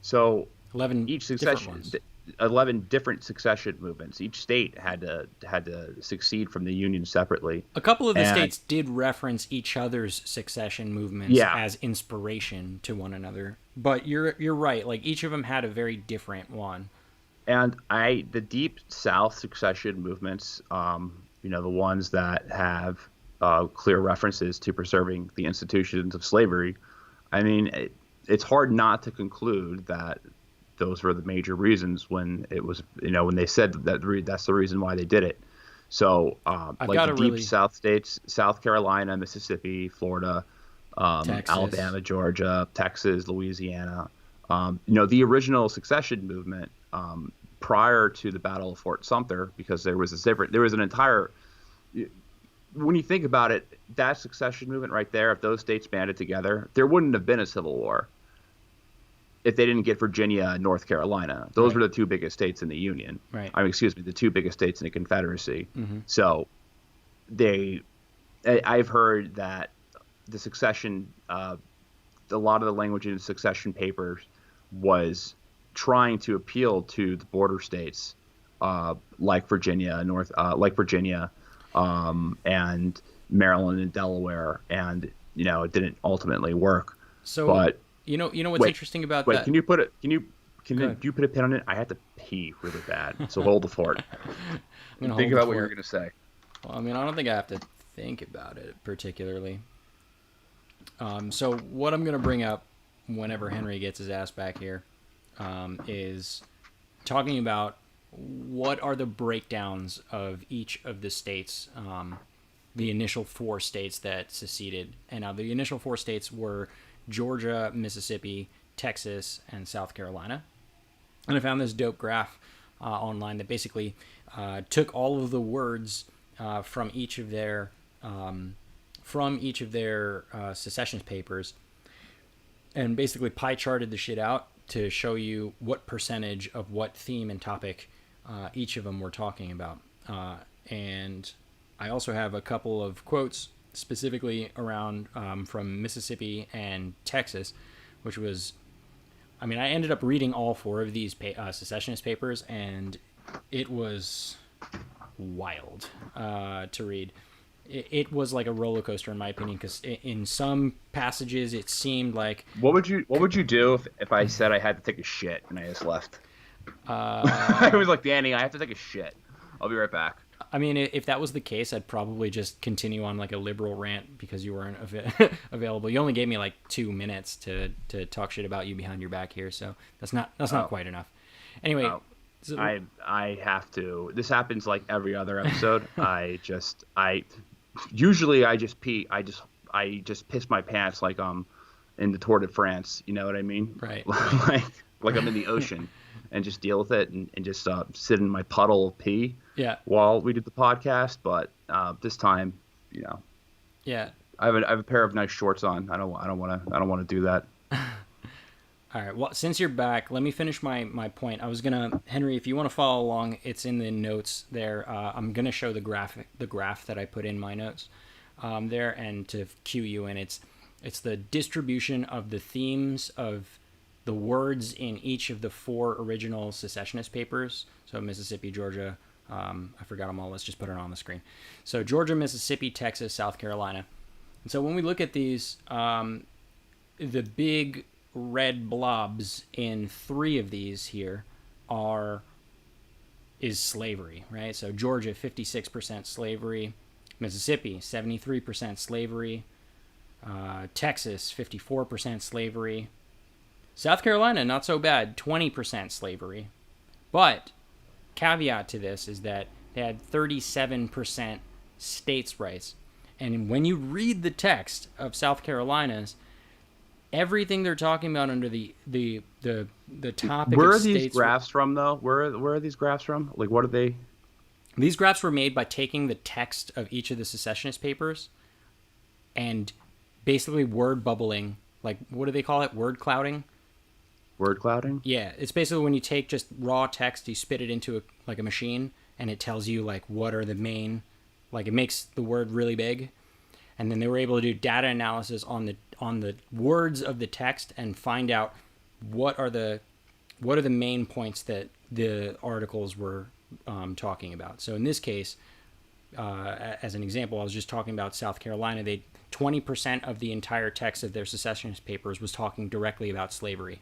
So 11 each different succession, ones. 11 different succession movements. Each state had to succeed from the union separately. A couple of the And states did reference each other's succession movements yeah, as inspiration to one another, but you're right. Like each of them had a very different one. and the deep South succession movements, the ones that have clear references to preserving the institutions of slavery. I mean, it's hard not to conclude that those were the major reasons when it was, when they said that's the reason why they did it. So, I've like got the a deep really South states, South Carolina, Mississippi, Florida, Texas. Alabama, Georgia, Texas, Louisiana. The original secession movement prior to the Battle of Fort Sumter, because there was an entire, when you think about it, that secession movement right there, if those states banded together, there wouldn't have been a civil war if they didn't get Virginia and North Carolina. Those Right. were the two biggest states in the Union. Right. I mean, excuse me, the two biggest states in the Confederacy. Mm-hmm. So they, I've heard that the succession, a lot of the language in the succession papers was trying to appeal to the border states, like Virginia, and Maryland and Delaware, and it didn't ultimately work. So But you know what's wait, interesting about wait, that? can you put it? Can Go ahead. you put a pin on it? I have to pee really bad, so hold the fort. I'm gonna Think hold the about what you were fort. gonna say. Well, I mean, I don't think I have to think about it particularly. So what I'm gonna bring up whenever Henry gets his ass back here is talking about what are the breakdowns of each of the states, the initial four states that seceded. And now the initial four states were Georgia, Mississippi, Texas, and South Carolina. And I found this dope graph online that basically took all of the words from each of their secession papers and basically pie charted the shit out to show you what percentage of what theme and topic each of them were talking about. And I also have a couple of quotes specifically around from Mississippi and Texas, which was, I mean, I ended up reading all four of these secessionist papers, and it was wild to read. It was like a roller coaster in my opinion, because in some passages it seemed like What would you do if I said I had to take a shit and I just left? I uh, was like, Danny, I have to take a shit. I'll be right back. I mean, if that was the case, I'd probably just continue on like a liberal rant because you weren't available. You only gave me like 2 minutes to talk shit about you behind your back here, so that's not quite enough. Anyway, Oh, so, I have to. This happens like every other episode. I usually I just pee. I just piss my pants like in the Tour de France. You know what I mean? right, like like I'm in the ocean, and just deal with it, and just sit in my puddle of pee yeah, while we did the podcast. But this time, yeah. I have a pair of nice shorts on. I don't want to do that. All right. Well, since you're back, let me finish my point. I was gonna, Henry, if you want to follow along, it's in the notes there. I'm gonna show the graph that I put in my notes there, and to cue you in, it's the distribution of the themes of the words in each of the four original secessionist papers. So Mississippi, Georgia. I forgot them all. Let's just put it on the screen. So Georgia, Mississippi, Texas, South Carolina. And so when we look at these, the big red blobs in three of these here is slavery, right? So Georgia, 56% slavery, Mississippi, 73% slavery, Texas, 54% slavery, South Carolina, not so bad, 20% slavery, but caveat to this is that they had 37% states' rights. And when you read the text of South Carolina's, everything they're talking about under the topic Where of are these states. graphs from, though? Where are these graphs from? Like, what are they? These graphs were made by taking the text of each of the secessionist papers and basically word bubbling. Like, what do they call it? Word clouding? Word clouding? Yeah, it's basically when you take just raw text, you spit it into a machine, and it tells you like what are the main, like it makes the word really big, and then they were able to do data analysis on the words of the text and find out what are the main points that the articles were talking about. So in this case, as an example, I was just talking about South Carolina. 20% of the entire text of their secessionist papers was talking directly about slavery.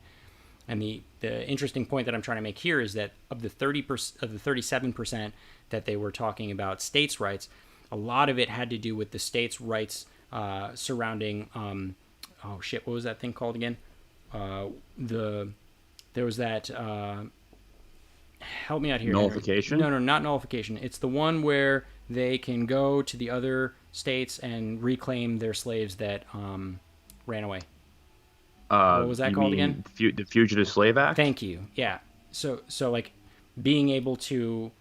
And the interesting point that I'm trying to make here is that of the 37% that they were talking about states' rights, a lot of it had to do with the states' rights surrounding what was that thing called again? There was that help me out here. Nullification? No, not nullification. It's the one where they can go to the other states and reclaim their slaves that ran away. What was that called again? The Fugitive Slave Act? Thank you. Yeah. So like being able to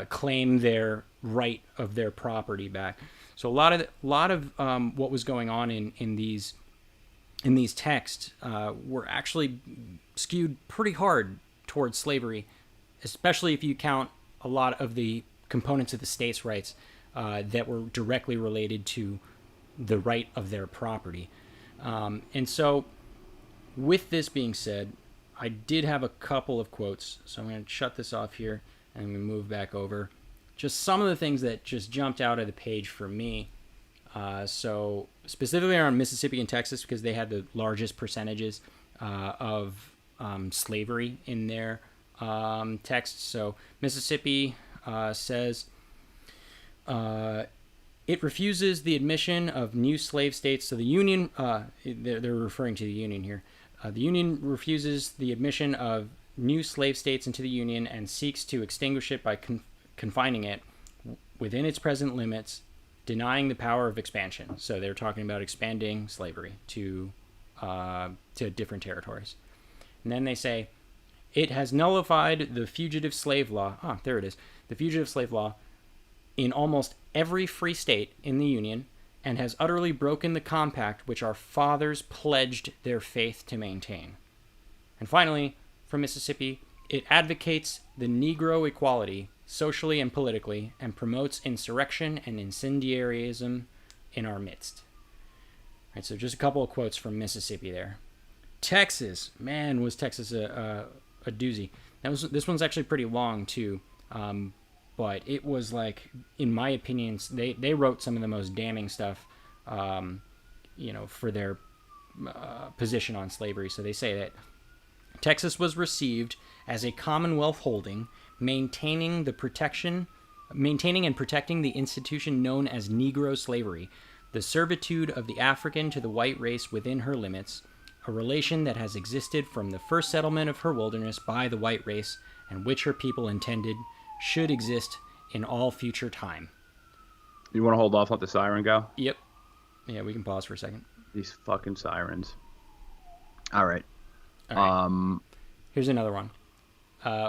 claim their right of their property back. So a lot of what was going on in these texts were actually skewed pretty hard towards slavery, especially if you count a lot of the components of the states' rights that were directly related to the right of their property. And so, with this being said, I did have a couple of quotes, so I'm going to shut this off here and we move back over. Just some of the things that just jumped out of the page for me. So, specifically around Mississippi and Texas, because they had the largest percentages of slavery in their texts. So, Mississippi says, it refuses the admission of new slave states. So the Union, they're referring to the Union here. The Union refuses the admission of new slave states into the Union and seeks to extinguish it by confining it within its present limits, denying the power of expansion. So they're talking about expanding slavery to different territories. And then they say, it has nullified the fugitive slave law. There it is. The fugitive slave law in almost every free state in the Union, and has utterly broken the compact which our fathers pledged their faith to maintain. And finally, from Mississippi, it advocates the Negro equality socially and politically, and promotes insurrection and incendiarism in our midst. All right, so just a couple of quotes from Mississippi there. Texas, man, was Texas a doozy. This one's actually pretty long too. But it was like, in my opinion, they wrote some of the most damning stuff, for their position on slavery. So they say that Texas was received as a Commonwealth holding, maintaining and protecting the institution known as Negro slavery, the servitude of the African to the white race within her limits, a relation that has existed from the first settlement of her wilderness by the white race, and which her people intended should exist in all future time. You want to hold off, let the siren go? Yep. Yeah, we can pause for a second. These fucking sirens. All right. Here's another one.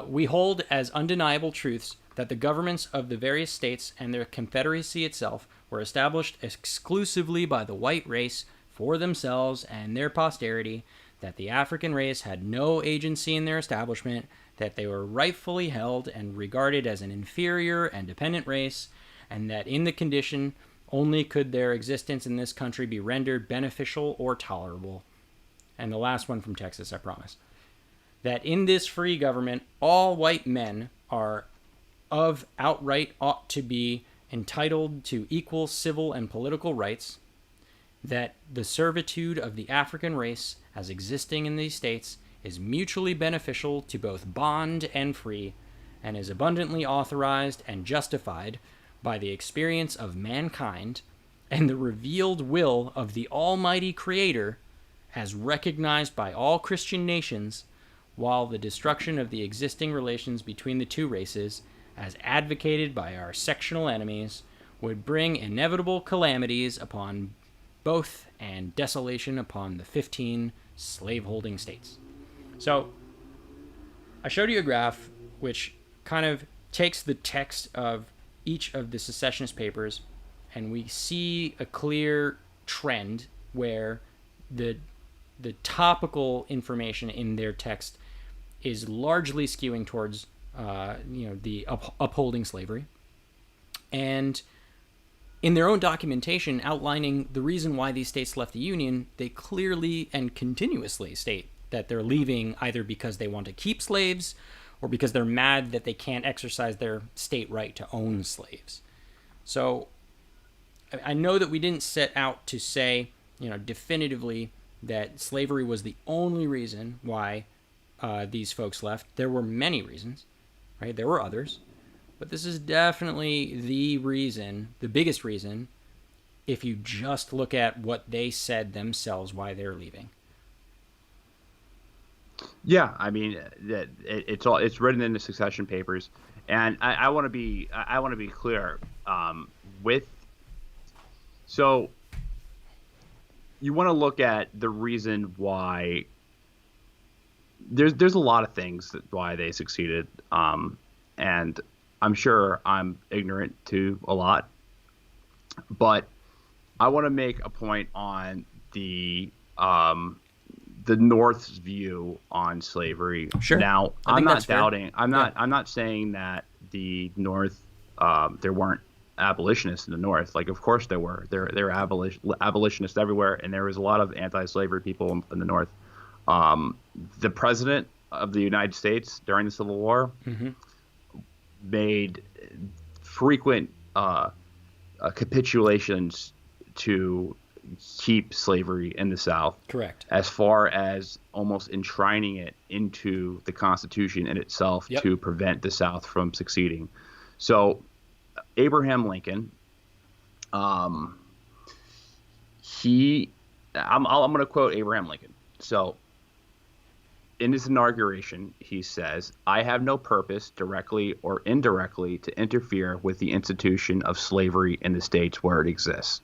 We hold as undeniable truths that the governments of the various states and their confederacy itself were established exclusively by the white race for themselves and their posterity, that the African race had no agency in their establishment, that they were rightfully held and regarded as an inferior and dependent race, and that in the condition only could their existence in this country be rendered beneficial or tolerable. And the last one from Texas, I promise. That in this free government, all white men are of outright ought to be entitled to equal civil and political rights, that the servitude of the African race as existing in these states is mutually beneficial to both bond and free, and is abundantly authorized and justified by the experience of mankind and the revealed will of the Almighty Creator, as recognized by all Christian nations, while the destruction of the existing relations between the two races, as advocated by our sectional enemies, would bring inevitable calamities upon both and desolation upon the 15 slaveholding states. So, I showed you a graph which kind of takes the text of each of the secessionist papers, and we see a clear trend where the topical information in their text is largely skewing towards the upholding slavery, and in their own documentation outlining the reason why these states left the Union, they clearly and continuously state that they're leaving either because they want to keep slaves or because they're mad that they can't exercise their state right to own slaves. So I know that we didn't set out to say, definitively that slavery was the only reason why these folks left. There were many reasons, right? There were others. But this is definitely the reason, the biggest reason, if you just look at what they said themselves why they're leaving. Yeah, I mean, it's written in the secession papers, and I want to be clear with. So you want to look at the reason why. There's a lot of things why they succeeded, and I'm sure I'm ignorant to a lot, but I want to make a point on the North's view on slavery. Sure. Now, I'm not doubting. I'm not saying that the North there weren't abolitionists in the North. Like, of course there were. There were abolitionists everywhere, and there was a lot of anti-slavery people in the North. The president of the United States during the Civil War made frequent capitulations to keep slavery in the South. Correct. As far as almost enshrining it into the Constitution in itself to prevent the South from succeeding. So Abraham Lincoln, I'm going to quote Abraham Lincoln. So in his inauguration, he says, "I have no purpose, directly or indirectly, to interfere with the institution of slavery in the states where it exists.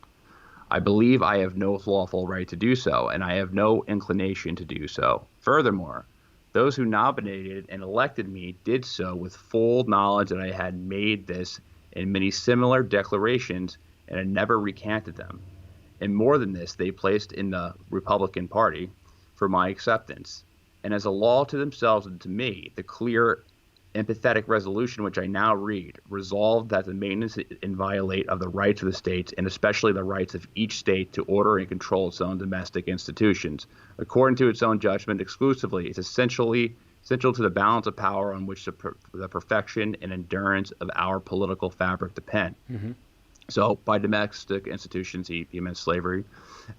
I believe I have no lawful right to do so, and I have no inclination to do so. Furthermore, those who nominated and elected me did so with full knowledge that I had made this and many similar declarations and had never recanted them. And more than this, they placed in the Republican Party for my acceptance. And as a law to themselves and to me, the clear, empathetic resolution which I now read, resolved that the maintenance inviolate of the rights of the states, and especially the rights of each state to order and control its own domestic institutions, according to its own judgment exclusively, is essential to the balance of power on which the perfection and endurance of our political fabric depend." Mm-hmm. So by domestic institutions, he meant slavery.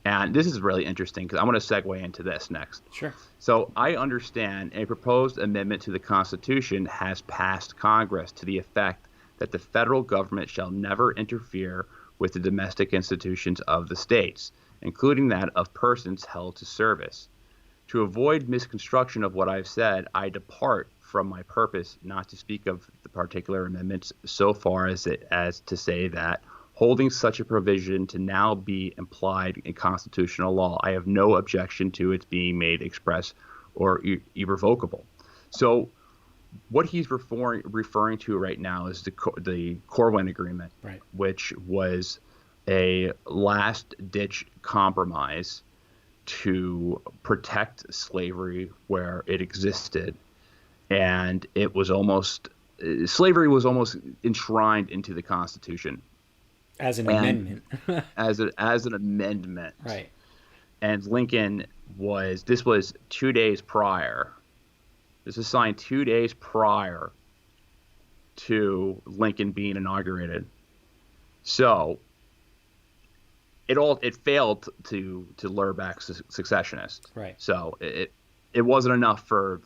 And this is really interesting because I want to segue into this next. Sure. So I understand a proposed amendment to the Constitution has passed Congress to the effect that the federal government shall never interfere with the domestic institutions of the states, including that of persons held to service. To avoid misconstruction of what I've said, I depart from my purpose not to speak of the particular amendments so far as to say that, holding such a provision to now be implied in constitutional law, I have no objection to its being made express or irrevocable. So what he's referring to right now is the Corwin Agreement, right, which was a last-ditch compromise to protect slavery where it existed. And it was slavery was almost enshrined into the Constitution. As an amendment. as an amendment. Right. And Lincoln this was 2 days prior. This was signed 2 days prior to Lincoln being inaugurated. So it failed to lure back secessionists. Right. So it wasn't enough for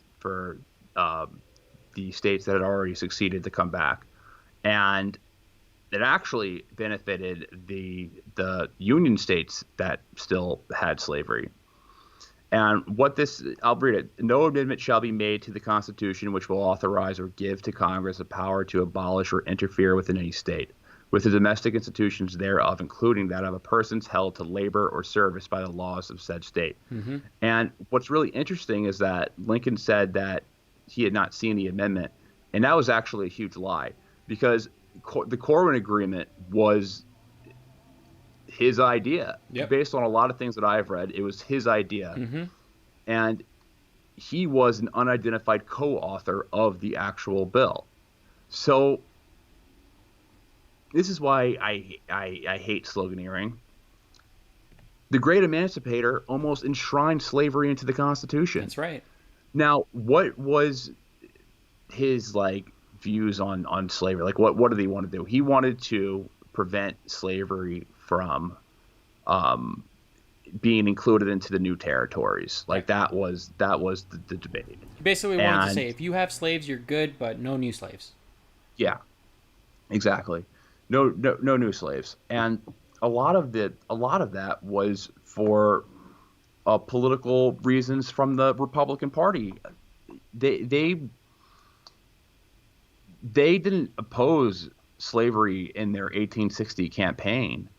the states that had already succeeded to come back. And it actually benefited the Union states that still had slavery. And what this, I'll read it. No amendment shall be made to the Constitution which will authorize or give to Congress the power to abolish or interfere within any state, with the domestic institutions thereof, including that of a persons held to labor or service by the laws of said state. Mm-hmm. And what's really interesting is that Lincoln said that he had not seen the amendment, and that was actually a huge lie, because the Corwin Agreement was his idea. Yep. Based on a lot of things that I've read, it was his idea. Mm-hmm. And he was an unidentified co-author of the actual bill. So this is why I hate sloganeering. The great emancipator almost enshrined slavery into the Constitution. That's right. Now, what was his views on slavery? Like what did he want to do? He wanted to prevent slavery from being included into the new territories. Like that was the debate. He basically wanted to say, if you have slaves, you're good, but no new slaves. Yeah, exactly. No new slaves. And a lot of that was for political reasons from the Republican Party. They didn't oppose slavery in their 1860 campaign.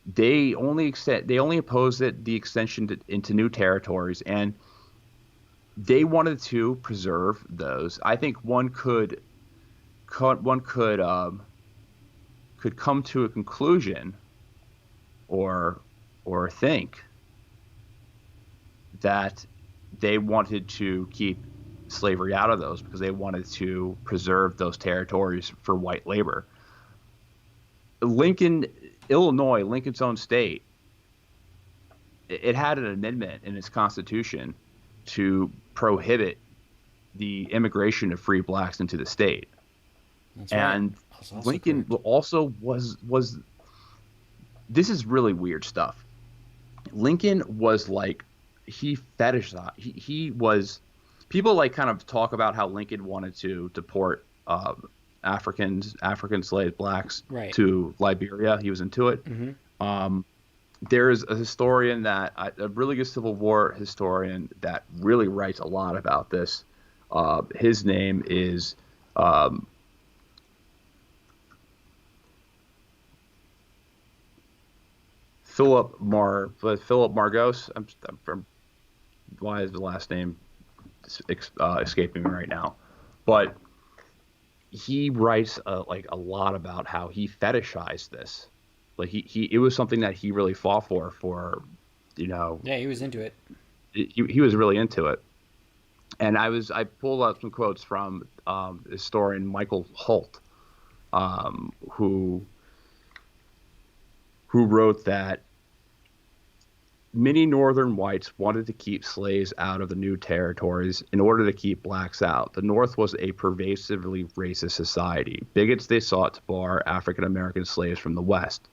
They only opposed the extension into new territories, and they wanted to preserve those. I think one could come to a conclusion or think that they wanted to keep slavery out of those because they wanted to preserve those territories for white labor. Illinois, Lincoln's own state, it had an amendment in its constitution to prohibit the immigration of free blacks into the state. That's and right. Lincoln correct. also was this is really weird stuff. Lincoln was he fetishized. He was, people kind of talk about how Lincoln wanted to deport African slave blacks Right. to Liberia. He was into it. Mm-hmm. There's a historian a really good Civil War historian that really writes a lot about this. His name is Philip Margos. I'm from, why is the last name escaping me right now? But he writes a lot about how he fetishized this. It was something that he really fought for. Yeah, he was into it. He was really into it. And I pulled out some quotes from historian Michael Holt, who wrote that many Northern whites wanted to keep slaves out of the new territories in order to keep blacks out. The North was a pervasively racist society. Bigots, they sought to bar African American slaves from the West.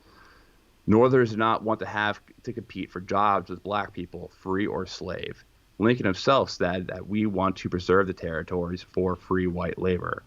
Northerners did not want to have to compete for jobs with black people, free or slave. Lincoln himself said that we want to preserve the territories for free white labor.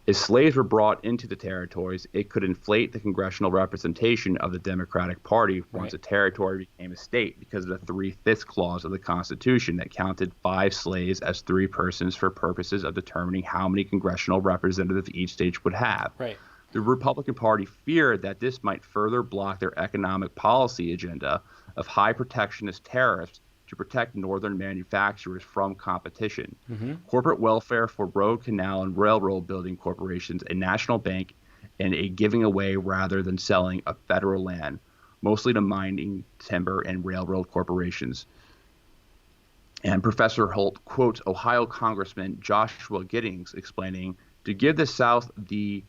If slaves were brought into the territories, it could inflate the congressional representation of the Democratic Party once a territory became a state because of the 3/5 clause of the Constitution that counted 5 slaves as 3 persons for purposes of determining how many congressional representatives each state would have. Right. The Republican Party feared that this might further block their economic policy agenda of high protectionist tariffs to protect Northern manufacturers from competition. Mm-hmm. Corporate welfare for road, canal, and railroad building corporations, a national bank, and a giving away rather than selling of federal land, mostly to mining, timber, and railroad corporations. And Professor Holt quotes Ohio Congressman Joshua Giddings explaining, to give the South the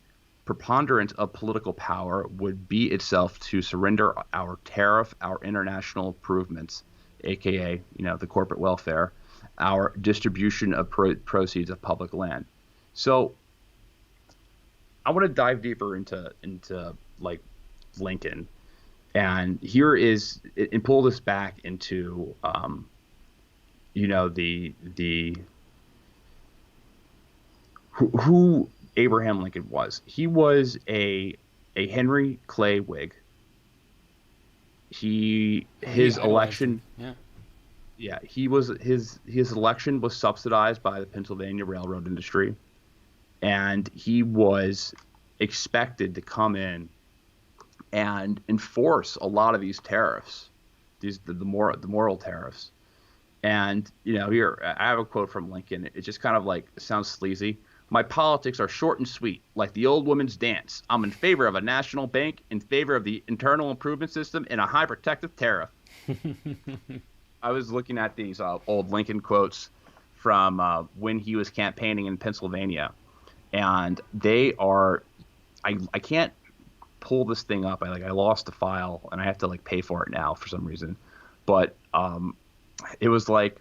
preponderance of political power would be itself to surrender our tariff, our international improvements, aka the corporate welfare, our distribution of proceeds of public land. So I want to dive deeper into Lincoln, and here is and pull this back into the who Abraham Lincoln was. He was a Henry Clay Whig. His election. Yeah. yeah, he was his election was subsidized by the Pennsylvania railroad industry, and he was expected to come in and enforce a lot of these tariffs, the moral tariffs. And here I have a quote from Lincoln. It just kind of like sounds sleazy. My politics are short and sweet, like the old woman's dance. I'm in favor of a national bank, in favor of the internal improvement system, and a high protective tariff. I was looking at these old Lincoln quotes from when he was campaigning in Pennsylvania, and they are. I can't pull this thing up. I lost the file, and I have to like pay for it now for some reason. But it was like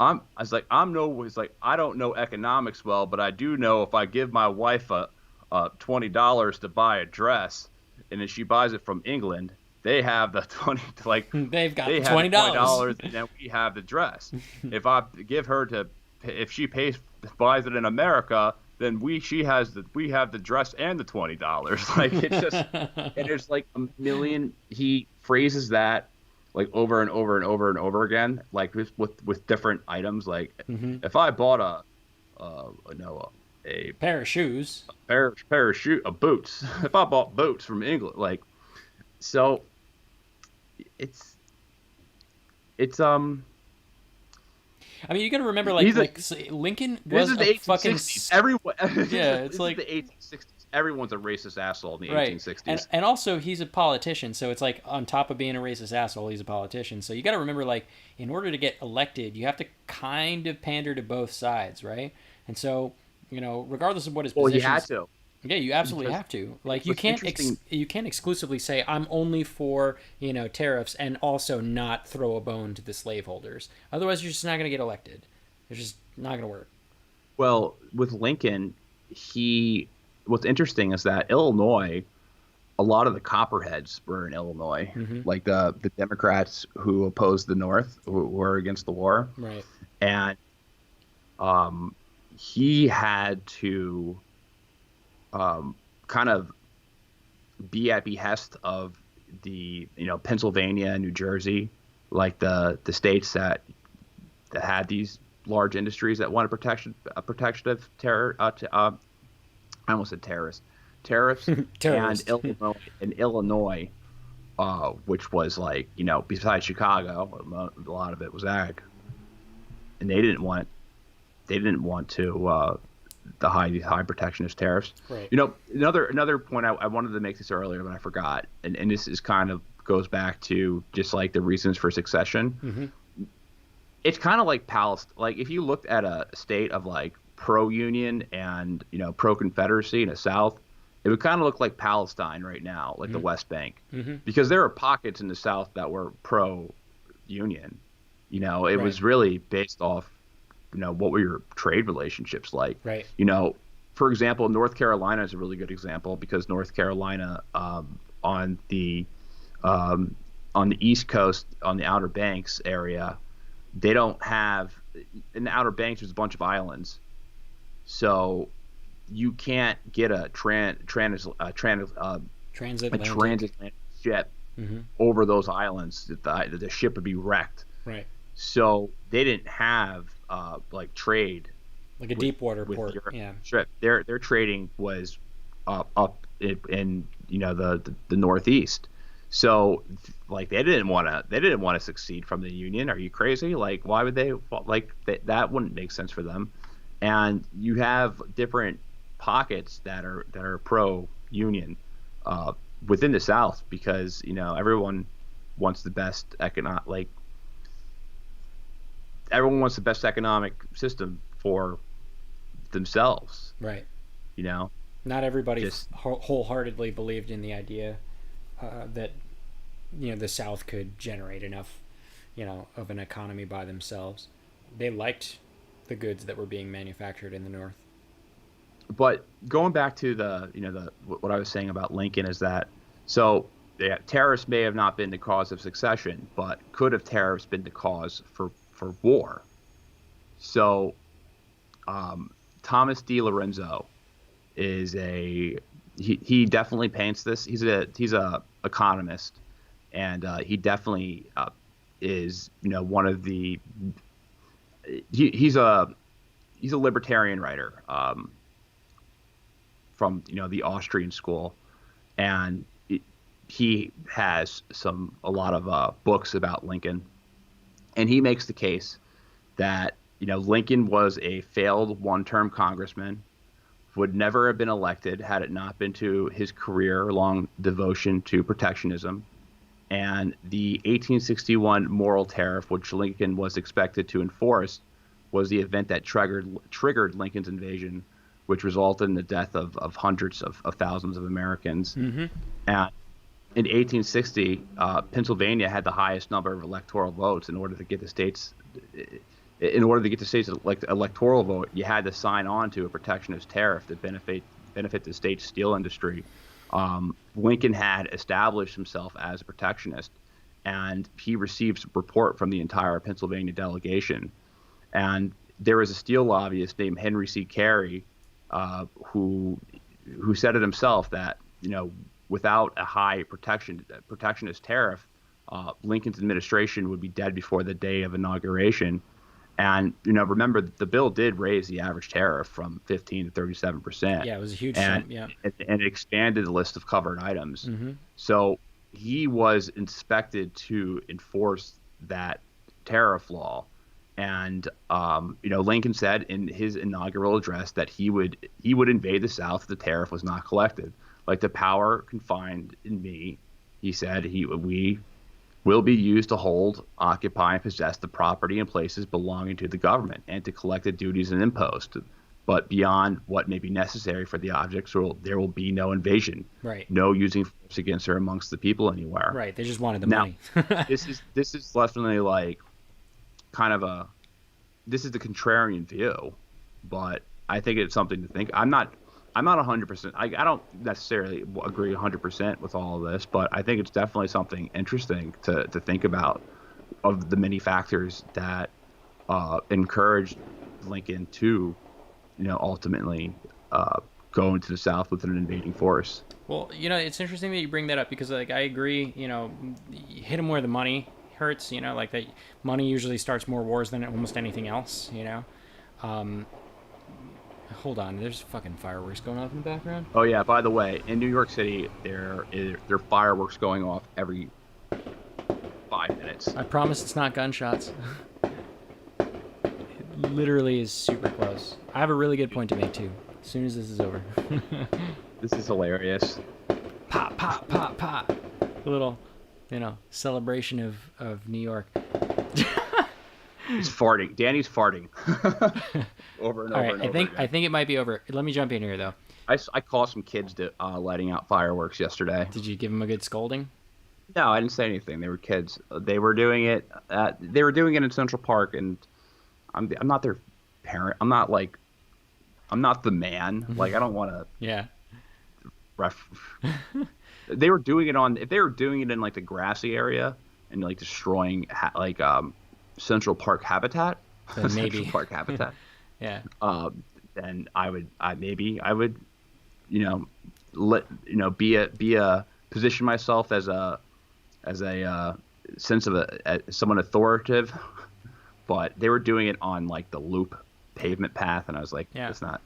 I was like I'm no. It's like I don't know economics well, but I do know if I give my wife a $20 to buy a dress, and if she buys it from England, they have the 20 like They've got they the have the $20. $20, and then we have the dress. If I give her to if she buys it in America, then we have the dress and the $20. Like it's just and there's like a million. He phrases that like over and over and over and over again, like with different items. Like if I bought a Pair of shoes. pair of boots, if I bought boots from England, like so it's it's I mean, you got to remember, he's a Lincoln this was is the a fucking 1860s. Everyone, yeah. this It's is like the 1860s. Everyone's a racist asshole in the right, 1860s. and also he's a politician, so it's like on top of being a racist asshole, he's a politician. So you got to remember, like, in order to get elected, you have to kind of pander to both sides, right? And so regardless of what his Well, he had positions. to Yeah, you absolutely because have to. Like, what's interesting. you can't exclusively say I'm only for tariffs and also not throw a bone to the slaveholders. Otherwise, you're just not going to get elected. It's just not going to work. Well, with Lincoln, he what's interesting is that Illinois, a lot of the Copperheads were in Illinois, Mm-hmm. like the Democrats who opposed the North, who were against the war, Right. and he had to kind of be at behest of the Pennsylvania, New Jersey, like the states that had these large industries that wanted protection of terror. I almost said terrorist tariffs, and Terrorist. Illinois, which was like besides Chicago, a lot of it was ag, and they didn't want to the high protectionist tariffs. Right. Another point I wanted to make this earlier, but I forgot, and this is kind of goes back to just like the reasons for secession. Mm-hmm. It's kind of like Palestine. Like if you looked at a state of like pro-union and pro-confederacy in the South, it would kind of look like Palestine right now, like the West Bank, because there are pockets in the South that were pro-union. It Right. was really based off what were your trade relationships like? Right. For example, North Carolina is a really good example because North Carolina on the East Coast, on the Outer Banks area, they don't have in the Outer Banks. There's a bunch of islands, so you can't get a Transatlantic. transatlantic ship Mm-hmm. over those islands. The ship would be wrecked. Right. So they didn't have like trade Like a deep water with port. Europe. Yeah. Strip. Their trading was up in the Northeast. So like they didn't want to succeed from the Union. Are you crazy? Like why would they like that wouldn't make sense for them. And you have different pockets that are pro Union within the South because everyone wants the best everyone wants the best economic system for themselves. Right. You know, Not everybody just wholeheartedly believed in the idea that the South could generate enough of an economy by themselves. They liked the goods that were being manufactured in the North. but going back to what I was saying about Lincoln is that so yeah, tariffs may have not been the cause of secession, but could have tariffs been the cause for war? So Thomas D. Lorenzo is he definitely paints this. He's a economist, and he definitely is, one of the he's a libertarian writer, from the Austrian school, and he has a lot of books about Lincoln, and he makes the case that Lincoln was a failed one-term congressman, would never have been elected had it not been to his career-long devotion to protectionism. And the 1861 moral tariff, which Lincoln was expected to enforce, was the event that triggered Lincoln's invasion, which resulted in the death of hundreds of thousands of Americans. Mm-hmm. And in 1860, Pennsylvania had the highest number of electoral votes. In order to get the state's electoral vote, you had to sign on to a protectionist tariff that benefit the state's steel industry. Lincoln had established himself as a protectionist, and he received support from the entire Pennsylvania delegation. And there was a steel lobbyist named Henry C. Carey, who said it himself that without a high protectionist tariff, Lincoln's administration would be dead before the day of inauguration. And remember, the bill did raise the average tariff from 15 to 37%. Yeah, it was a huge and jump. Yeah. and it expanded the list of covered items. Mm-hmm. So he was inspected to enforce that tariff law. And Lincoln said in his inaugural address that he would invade the South if the tariff was not collected. Like, the power confined in me, he said, we will be used to hold, occupy, and possess the property and places belonging to the government, and to collect the duties and imposts. But beyond what may be necessary for the objects, there will be no invasion, Right. no using force against or amongst the people anywhere. Right. They just wanted the Now, money. this is definitely like kind of this is the contrarian view, but I think it's something to think. I'm not 100%. I don't necessarily agree 100% with all of this, but I think it's definitely something interesting to think about, of the many factors that encouraged Lincoln to, ultimately go into the South with an invading force. Well, it's interesting that you bring that up, because I agree, hit them where the money hurts, like that money usually starts more wars than almost anything else, Hold on, there's fucking fireworks going off in the background. Oh yeah, by the way, in New York City, there are fireworks going off every 5 minutes. I promise it's not gunshots. It literally is super close. I have a really good point to make too, as soon as this is over. This is hilarious. Pop, pop, pop, pop. A little, celebration of New York. It's farting. Danny's farting. Over and over and over again. I think it might be over. Let me jump in here though. I caught some kids lighting out fireworks yesterday. Did you give them a good scolding? No, I didn't say anything. They were kids. They were doing it. They were doing it in Central Park, and I'm not their parent. I'm not the man. Like, I don't want to. Yeah. They were doing it if they were doing it in like the grassy area and like destroying Central Park habitat. Then maybe. Central Park habitat. Yeah. Then I would position myself as a sense of someone authoritative, but they were doing it on like the loop pavement path, and I was like, yeah, it's not.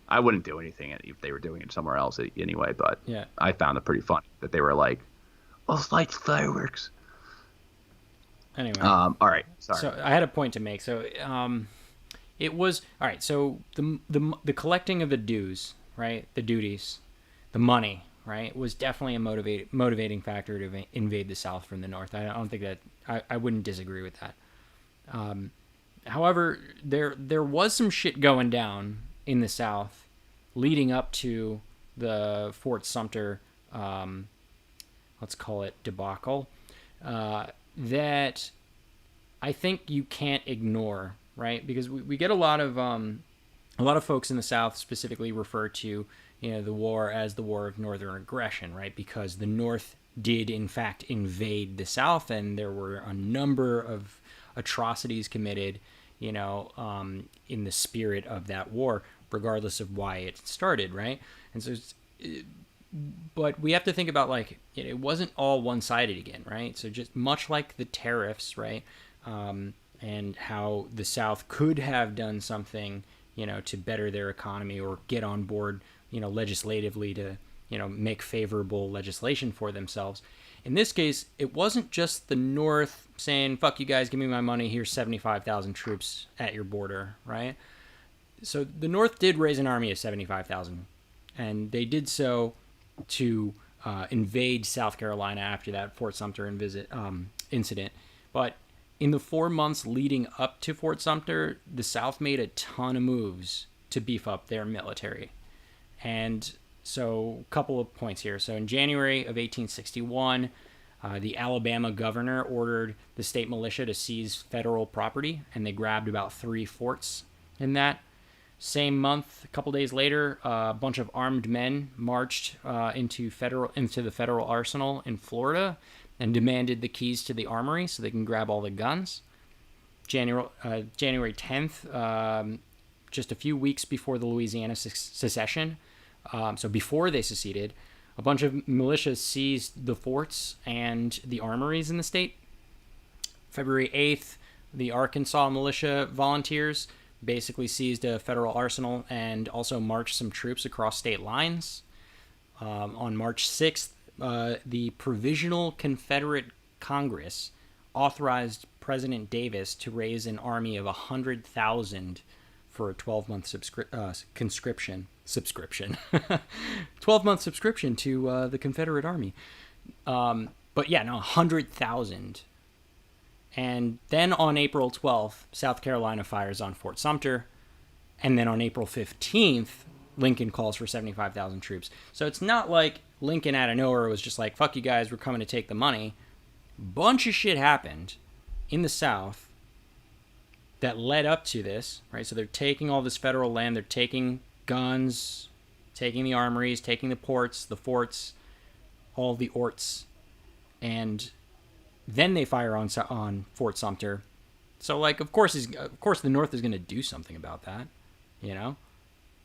I wouldn't do anything if they were doing it somewhere else anyway, but yeah, I found it pretty funny that they were like, "Oh, lights, fireworks." Anyway. All right. Sorry. So I had a point to make. So it was all right. So the collecting of the dues, right? The duties, the money, right, was definitely a motivating factor to invade the South from the North. I don't think that I wouldn't disagree with that. However, there was some shit going down in the South leading up to the Fort Sumter, let's call it debacle, that I think you can't ignore, right? Because we get a lot of folks in the South specifically refer to the war as the War of Northern Aggression, right? Because the North did in fact invade the South, and there were a number of atrocities committed, in the spirit of that war, regardless of why it started, right? And so but we have to think about like it wasn't all one-sided again, right? So just much like the tariffs, right? And how the South could have done something, to better their economy or get on board, legislatively to, make favorable legislation for themselves. In this case, it wasn't just the North saying, fuck you guys, give me my money, here's 75,000 troops at your border, right? So the North did raise an army of 75,000, and they did so to invade South Carolina after that Fort Sumter incident. But in the 4 months leading up to Fort Sumter, the South made a ton of moves to beef up their military. And so a couple of points here. So in January of 1861, the Alabama governor ordered the state militia to seize federal property, and they grabbed about 3 forts in that. Same month, a couple days later, a bunch of armed men marched into the federal arsenal in Florida and demanded the keys to the armory so they can grab all the guns. January 10th, just a few weeks before the Louisiana secession, so before they seceded, a bunch of militias seized the forts and the armories in the state. February 8th, the Arkansas militia volunteers basically seized a federal arsenal and also marched some troops across state lines. On March 6th, the Provisional Confederate Congress authorized President Davis to raise an army of 100,000 for a 12-month subscription. 12-month subscription to the Confederate Army. But yeah, no, 100,000. And then on April 12th, South Carolina fires on Fort Sumter. And then on April 15th, Lincoln calls for 75,000 troops. So it's not like Lincoln out of nowhere was just like, fuck you guys, we're coming to take the money. Bunch of shit happened in the South that led up to this, right? So they're taking all this federal land, they're taking guns, taking the armories, taking the ports, the forts, all the orts, and then they fire on Fort Sumter. So, like, of course the North is going to do something about that,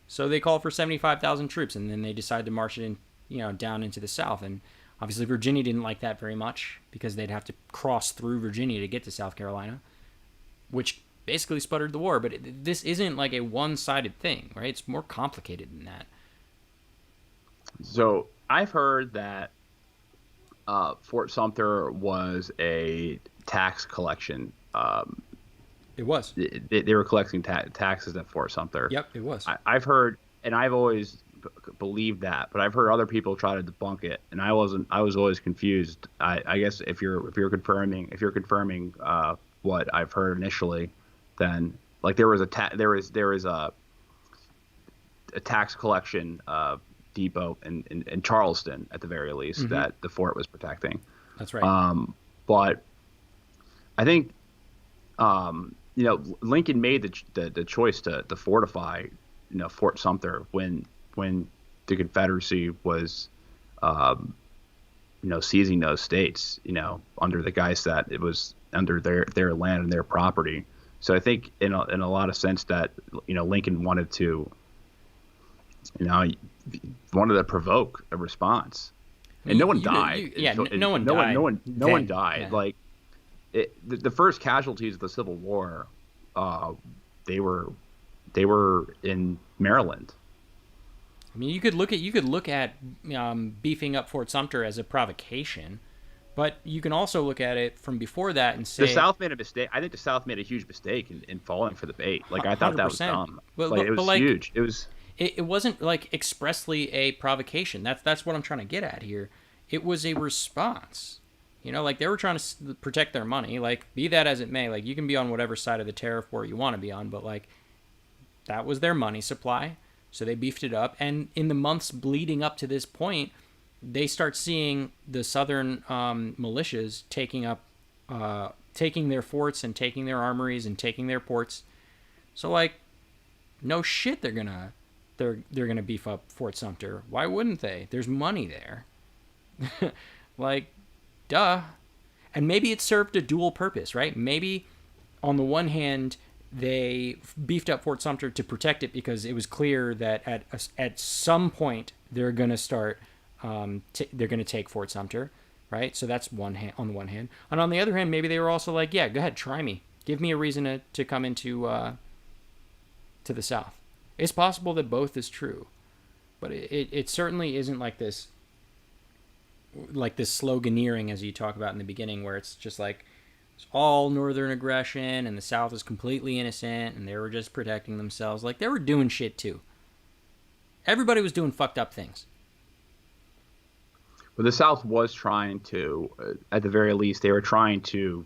So they call for 75,000 troops, and then they decide to march it in, down into the South. And obviously Virginia didn't like that very much because they'd have to cross through Virginia to get to South Carolina, which basically sputtered the war. But this isn't like a one-sided thing, right? It's more complicated than that. So I've heard that Fort Sumter was a tax collection. It was. They were collecting taxes at Fort Sumter. Yep, it was. I've heard, and I've always believed that, but I've heard other people try to debunk it, and I was always confused. I guess if you're confirming what I've heard initially, then like there was a tax collection depot in Charleston at the very least that the fort was protecting. That's right. But I think Lincoln made the choice to fortify Fort Sumter when the Confederacy was seizing those states under the guise that it was under their land and their property. So I think in a lot of sense that Lincoln wanted to provoke a response, and no one died. No one died. No one died. Yeah. Like the first casualties of the Civil War, they were in Maryland. I mean, you could look at beefing up Fort Sumter as a provocation, but you can also look at it from before that and say the South made a mistake. I think the South made a huge mistake in falling for the bait. Like I thought 100%. That was dumb. It was huge. It wasn't like expressly a provocation. That's what I'm trying to get at here. It was a response. Like they were trying to protect their money. Like be that as it may, like you can be on whatever side of the tariff war you want to be on, but like that was their money supply. So they beefed it up. And in the months leading up to this point, they start seeing the Southern militias taking their forts and taking their armories and taking their ports. So like, no shit, they're gonna beef up Fort Sumter. Why wouldn't they? There's money there. Like, duh. And maybe it served a dual purpose, right? Maybe on the one hand, they beefed up Fort Sumter to protect it because it was clear that at some point they're going to start they're going to take Fort Sumter, right? So that's on the one hand, and on the other hand, maybe they were also like, yeah, go ahead, try me, give me a reason to come into to the South. It's possible that both is true, but it certainly isn't like this sloganeering as you talk about in the beginning, where it's just like it's all northern aggression and the South is completely innocent and they were just protecting themselves. Like, they were doing shit too. Everybody was doing fucked up things. But the South was trying to, at the very least, they were trying to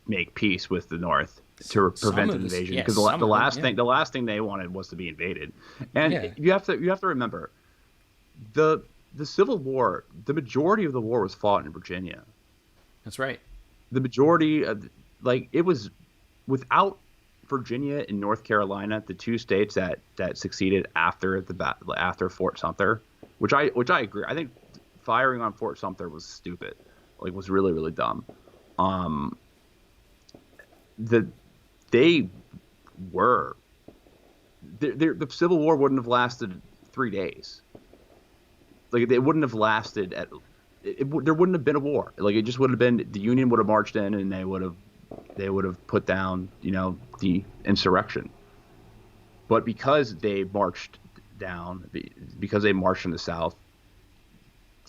make peace with the North to prevent an invasion. Because the last thing they wanted was to be invaded. And you have to remember, the Civil War, the majority of the war was fought in Virginia. That's right. The majority of, like, it was without Virginia and North Carolina, the two states that succeeded after Fort Sumter, which I agree. I think firing on Fort Sumter was stupid. Like, was really, really dumb. The Civil War wouldn't have lasted 3 days. Like, it wouldn't have lasted there wouldn't have been a war. Like, it just would have been, the Union would have marched in and they would have put down, the insurrection. But because they marched down, because they marched in the South,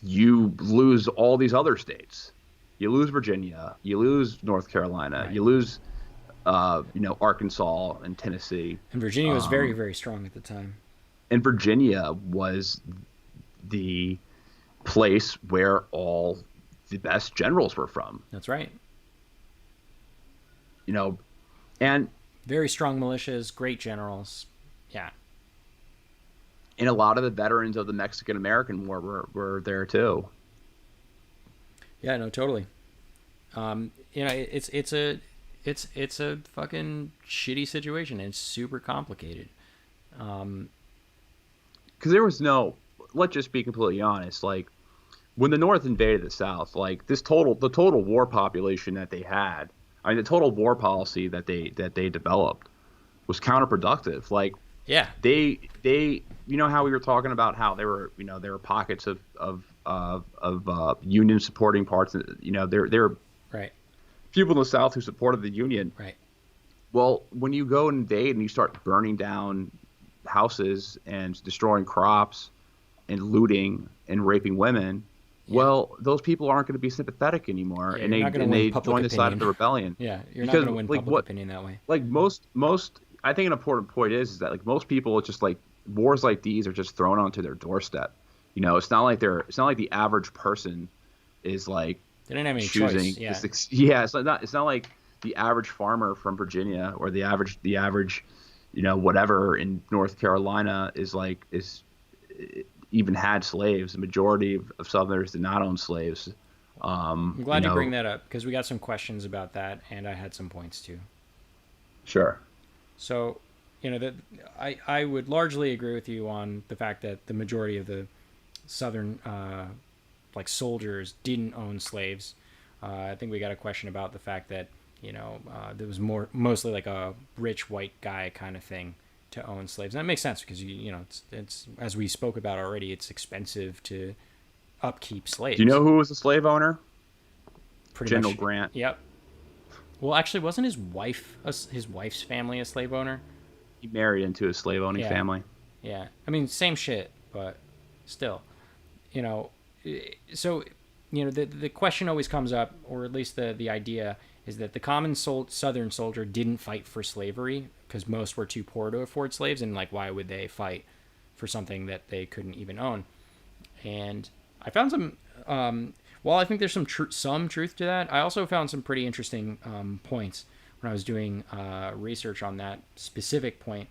you lose all these other states. You lose Virginia, you lose North Carolina, right. You lose, Arkansas and Tennessee. And Virginia was very, very strong at the time. And Virginia was the place where all the best generals were from. That's right. And very strong militias, great generals. Yeah. And a lot of the veterans of the Mexican-American War were there too. Yeah, no, totally. It's a fucking shitty situation. It's super complicated. Because there was let's just be completely honest. Like, when the North invaded the South, like, the total war population that they had, the total war policy that they developed was counterproductive. Like, yeah, they how we were talking about how there were pockets of Union supporting parts. There were right people in the South who supported the Union. Right. Well, when you go and invade and you start burning down houses and destroying crops and looting and raping women, well, those people aren't going to be sympathetic anymore, and they join the side of the rebellion. Yeah, you're not going to win public opinion that way. Like, most, I think an important point is that, like, most people, it's just like wars like these are just thrown onto their doorstep. It's not like the average person is like they didn't have any choosing. Choice. Yeah, it's not like the average farmer from Virginia or the average whatever in North Carolina is even had slaves. The majority of Southerners did not own slaves. I'm glad you bring that up, because we got some questions about that, and I had some points too. Sure. So, I would largely agree with you on the fact that the majority of the Southern soldiers didn't own slaves. I think we got a question about the fact that there was mostly like a rich white guy kind of thing to own slaves. And that makes sense because it's as we spoke about already, it's expensive to upkeep slaves. Do you know who was a slave owner? General Grant. Yep. Well, actually, wasn't his wife's family a slave owner? He married into a slave owning family. Yeah. I mean, same shit, but still, so, the question always comes up, or at least the idea is that the common Southern soldier didn't fight for slavery because most were too poor to afford slaves, and like, why would they fight for something that they couldn't even own? And I found some, while I think there's some truth to that, I also found some pretty interesting points when I was doing research on that specific point,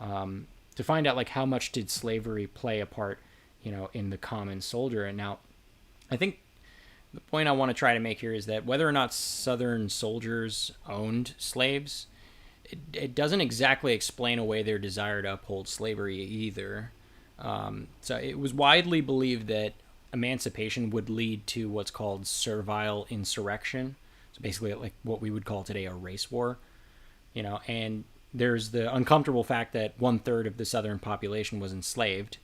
to find out like how much did slavery play a part, in the common soldier. And now, I think the point I want to try to make here is that whether or not Southern soldiers owned slaves, it doesn't exactly explain away their desire to uphold slavery either. So it was widely believed that emancipation would lead to what's called servile insurrection. So basically like what we would call today a race war, and there's the uncomfortable fact that 1/3 of the Southern population was enslaved.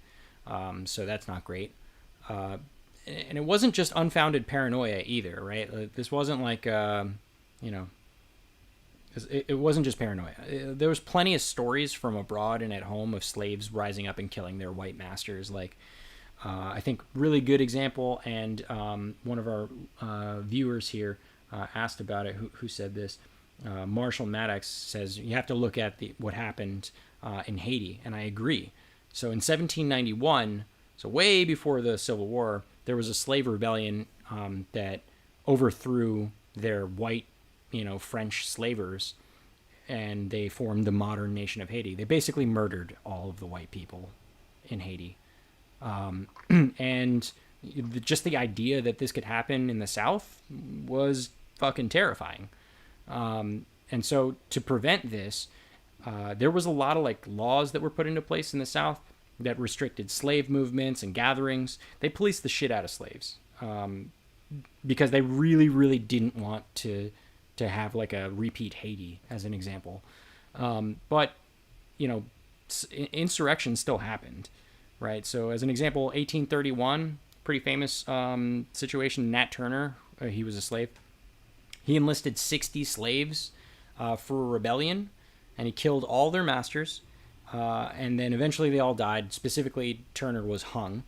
So that's not great. And it wasn't just unfounded paranoia either, right? This wasn't like, you know, it wasn't just paranoia. There was plenty of stories from abroad and at home of slaves rising up and killing their white masters. Like, I think really good example, and one of our viewers here asked about it, who said this. Marshall Maddox says you have to look at what happened in Haiti, and I agree. So in 1791, so way before the Civil War, there was a slave rebellion that overthrew their white, French slavers, and they formed the modern nation of Haiti. They basically murdered all of the white people in Haiti. And just the idea that this could happen in the South was fucking terrifying. And so to prevent this, there was a lot of like laws that were put into place in the South that restricted slave movements and gatherings. They policed the shit out of slaves because they really, really didn't want to have like a repeat Haiti as an example. But insurrection still happened, right? So as an example, 1831, pretty famous situation. Nat Turner, he was a slave. He enlisted 60 slaves for a rebellion, and he killed all their masters. And then eventually they all died. Specifically, Turner was hung.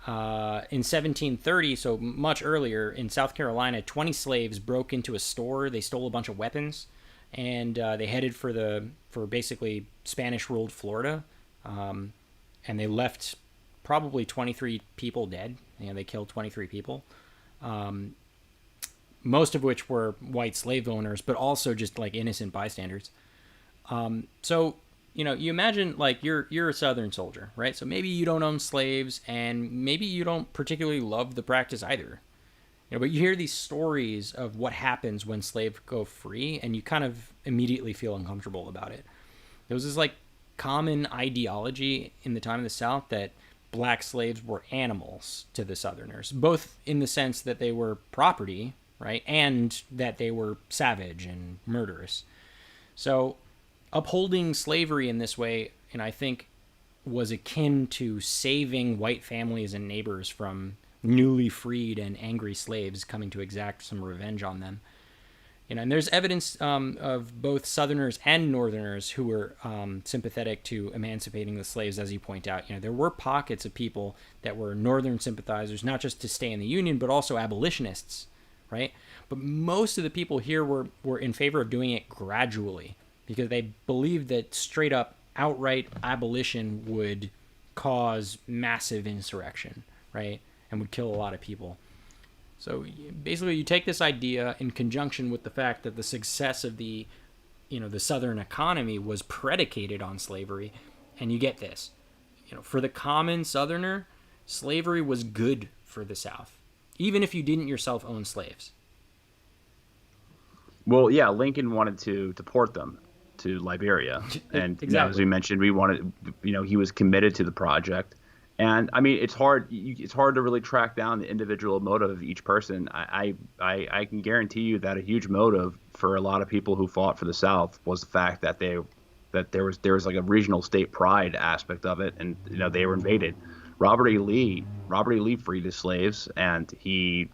In 1730, so much earlier, in South Carolina, 20 slaves broke into a store. They stole a bunch of weapons, and they headed for basically Spanish-ruled Florida. And they left probably 23 people dead. They killed 23 people. Most of which were white slave owners, but also just like innocent bystanders. So, you imagine like you're a Southern soldier, right? So maybe you don't own slaves, and maybe you don't particularly love the practice either. But you hear these stories of what happens when slaves go free, and you kind of immediately feel uncomfortable about it. There was this like common ideology in the time of the South that black slaves were animals to the Southerners, both in the sense that they were property, right, and that they were savage and murderous. So upholding slavery in this way, I think, was akin to saving white families and neighbors from newly freed and angry slaves coming to exact some revenge on them. And there's evidence of both Southerners and Northerners who were sympathetic to emancipating the slaves, as you point out. There were pockets of people that were Northern sympathizers, not just to stay in the Union, but also abolitionists, right? But most of the people here were in favor of doing it gradually because they believed that straight up outright abolition would cause massive insurrection, right? And would kill a lot of people. So basically you take this idea in conjunction with the fact that the success of the Southern economy was predicated on slavery, and you get this. For the common Southerner, slavery was good for the South, even if you didn't yourself own slaves. Well, yeah, Lincoln wanted to deport them to Liberia, and exactly. As we mentioned, he was committed to the project. And I mean, it's hard to really track down the individual motive of each person. I can guarantee you that a huge motive for a lot of people who fought for the South was the fact that there was like a regional state pride aspect of it, and they were invaded. Robert E. Lee freed his slaves, and he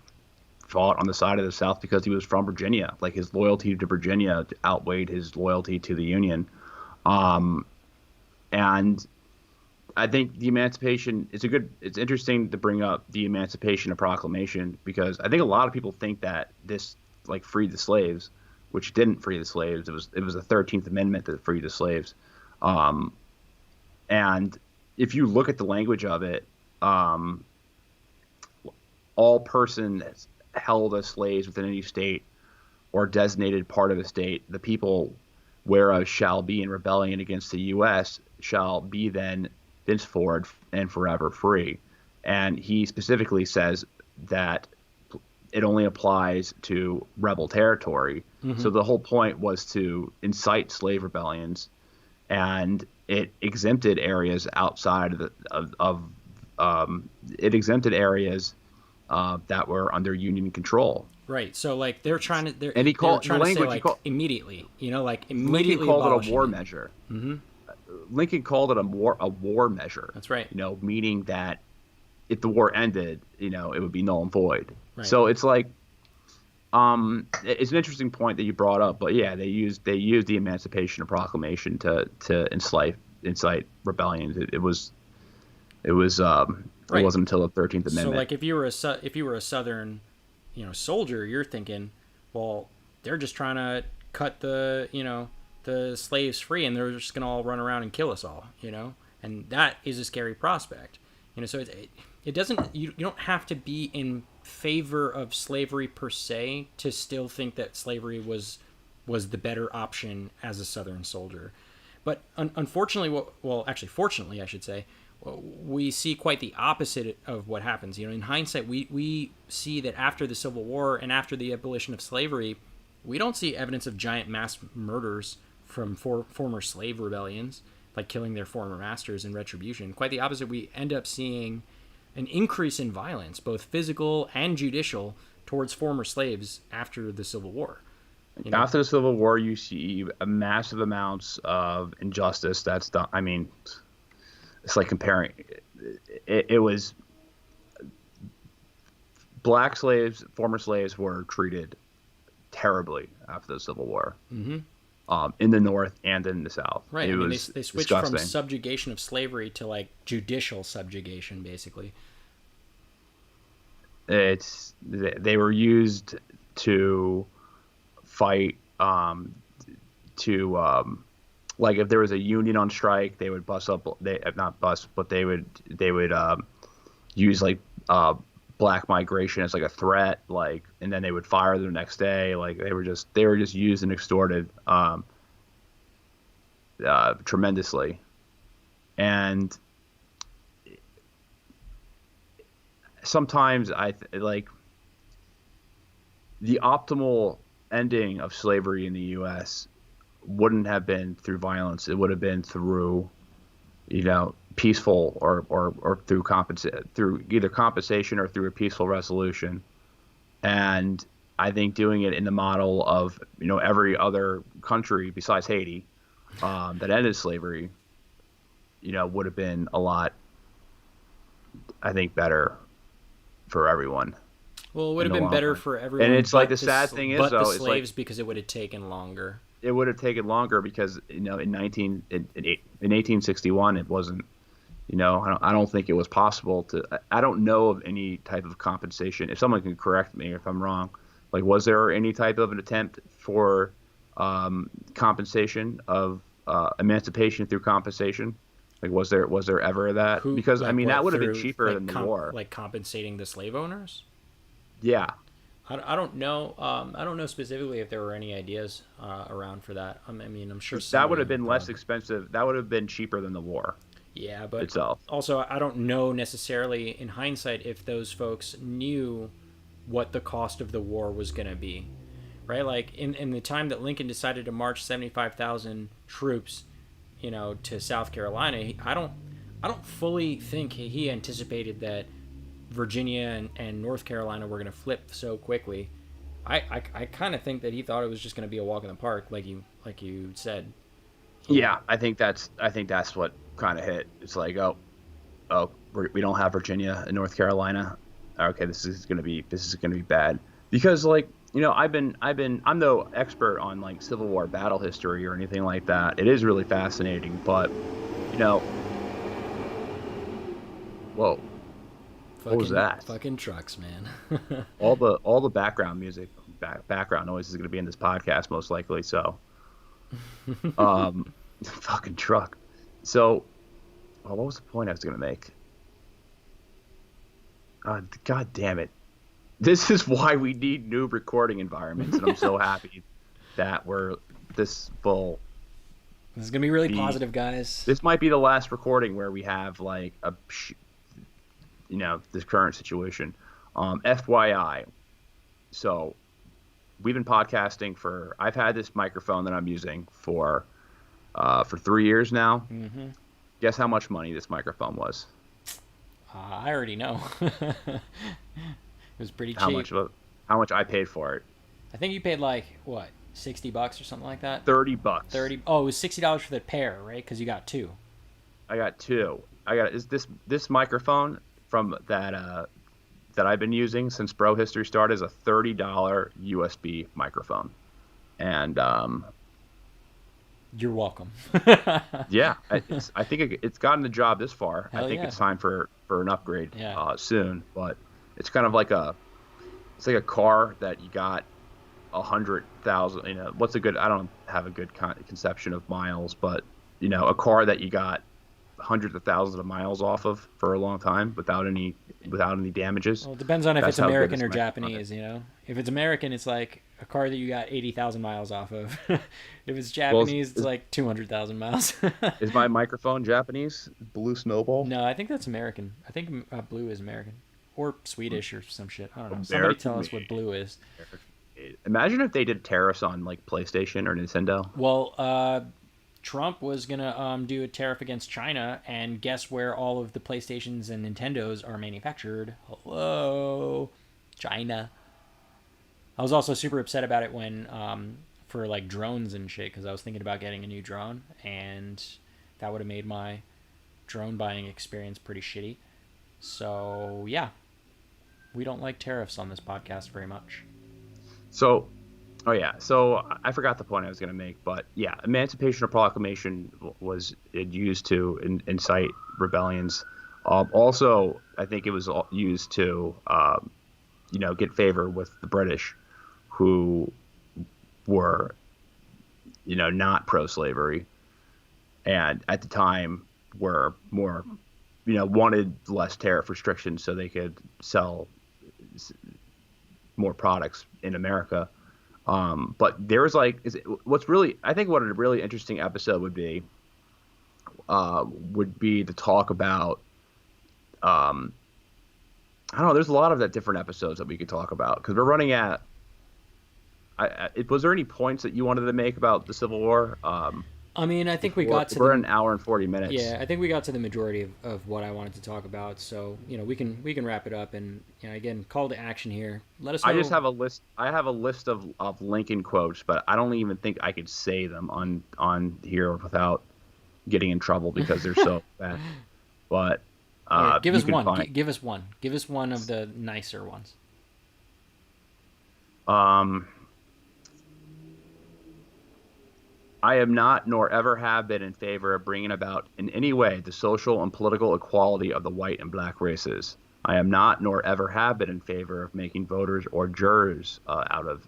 fought on the side of the South because he was from Virginia. Like, his loyalty to Virginia outweighed his loyalty to the Union. And I think the Emancipation it's interesting to bring up the Emancipation Proclamation, because I think a lot of people think that this like freed the slaves, which didn't free the slaves. It was the 13th Amendment that freed the slaves. And if you look at the language of it, all persons held as slaves within any state or designated part of a state, the people whereof shall be in rebellion against the U.S. shall be then thenceforward and forever free. And he specifically says that it only applies to rebel territory. Mm-hmm. So the whole point was to incite slave rebellions, and it exempted areas outside it exempted areas that were under Union control. Right. So like they're trying to, and he called the language say, like immediately. Like immediately. Lincoln called it a war measure. Mm-hmm. Lincoln called it a war measure. That's right. Meaning that if the war ended, it would be null and void. Right. So it's like, it's an interesting point that you brought up, but yeah, they used the Emancipation Proclamation to incite rebellions. It Right. wasn't until the 13th So Amendment. like if you were a Southern, soldier, you're thinking, well, they're just trying to cut the slaves free, and they're just gonna all run around and kill us all, and that is a scary prospect, So it doesn't you don't have to be in favor of slavery per se to still think that slavery was the better option as a Southern soldier. But unfortunately, actually, fortunately, I should say, we see quite the opposite of what happens. In hindsight, we see that after the Civil War and after the abolition of slavery, we don't see evidence of giant mass murders from former slave rebellions, like killing their former masters in retribution. Quite the opposite. We end up seeing an increase in violence, both physical and judicial, towards former slaves after the Civil War. After the Civil War, you see massive amounts of injustice that's done. I mean, it's like comparing. It was black slaves, former slaves, were treated terribly after the Civil War. Mm-hmm. In the North and in the South. Right. It They was switched disgusting. from subjugation of slavery to like judicial subjugation, basically. They were used to fight like if there was a union on strike, they would bust up. They not bust, but they would use like black migration as like a threat, like, and then they would fire them the next day. Like they were just used and extorted tremendously, and sometimes like the optimal ending of slavery in the U.S. wouldn't have been through violence. It would have been through, peaceful or through either compensation or through a peaceful resolution. And I think doing it in the model of, every other country besides Haiti that ended slavery, would have been a lot, I think, better for everyone. Well, it would have been better for everyone. And it's like the sad thing is, though, the it's slaves, like, because it would have taken longer. It would have taken longer because, in 1861, it wasn't, I don't think it was possible to. I don't know of any type of compensation. If someone can correct me if I'm wrong, like, was there any type of an attempt for compensation of emancipation through compensation? Like, was there ever that? Because like, I mean, that would have been through, cheaper like, than the war. like compensating the slave owners. Yeah. I don't know. I don't know specifically if there were any ideas around for that. I mean, I'm sure That would have been less expensive. That would have been cheaper than the war. Yeah, but itself. Also, I don't know necessarily in hindsight if those folks knew what the cost of the war was going to be, right? Like in the time that Lincoln decided to march 75,000 troops, to South Carolina, I don't fully think he anticipated that Virginia and North Carolina were going to flip so quickly. I kind of think that he thought it was just going to be a walk in the park, like you said. Yeah, I think that's what kind of hit. It's like, we don't have Virginia and North Carolina. Okay, this is gonna be bad, because like, I'm no expert on like Civil War battle history or anything like that. It is really fascinating, but whoa. What was that? Fucking trucks, man. all the background music, background noise is going to be in this podcast most likely. So, fucking truck. So, what was the point I was going to make? God damn it! This is why we need new recording environments, and I'm so happy that this will. This is going to be really positive, guys. This might be the last recording where we have like this current situation. FYI, so we've been podcasting I've had this microphone that I'm using for 3 years now. Mm-hmm. Guess how much money this microphone was? I already know. It was pretty cheap. How much I paid for it? I think you paid like what, $60 or something like that. $30. $30. Oh, it was $60 for the pair, right? Because you got two. I got two. Is this microphone from that I've been using since Bro History started is a $30 USB microphone. And You're welcome. yeah, I think it's gotten the job this far. I Hell think yeah. it's time for an upgrade Yeah. soon. But it's kind of like it's like a car that you got 100,000. You know, what's a good? I don't have a good conception of miles, but you know, a car that you got hundreds of thousands of miles off of for a long time without any damages. Well, it depends on if That's it's how good American this or microphone is. Japanese, you know? If it's American, it's like a car that you got 80,000 miles off of. If it's Well, Japanese, it's like 200,000 miles. is my microphone Japanese? Blue Snowball? No, I think that's American. I think blue is American. Or Swedish or some shit. I don't know. Somebody American tell us what made. blue is. American made. Imagine if they did tariffs on like PlayStation or Nintendo. Well, Trump was going to do a tariff against China, and guess where all of the PlayStations and Nintendos are manufactured? Hello, China. I was also super upset about it when for like drones and shit because I was thinking about getting a new drone and that would have made my drone buying experience pretty shitty. So yeah, we don't like tariffs on this podcast very much. So, oh yeah. So I forgot the point I was going to make, but yeah, Emancipation Proclamation was it used to incite rebellions. Also, I think it was used to, get favor with the British, who were, not pro-slavery, and at the time were more, wanted less tariff restrictions so they could sell more products in America. But there was like, what's really, I think what a really interesting episode would be to talk about. I don't know. There's a lot of that different episodes that we could talk about because we're running at. Was there any points that you wanted to make about the Civil War? I mean, I think we got to we're the an hour and 40 minutes. yeah, I think we got to the majority of what I wanted to talk about. So we can wrap it up and again call to action here. Let us know. I just have a list. I have a list of Lincoln quotes, but I don't even think I could say them on here without getting in trouble because they're so bad. But All right, give you us can one. find. Give us one. Give us one of the nicer ones. Um, I am not, nor ever have been, in favor of bringing about in any way the social and political equality of the white and black races. I am not, nor ever have been, in favor of making voters or jurors out of.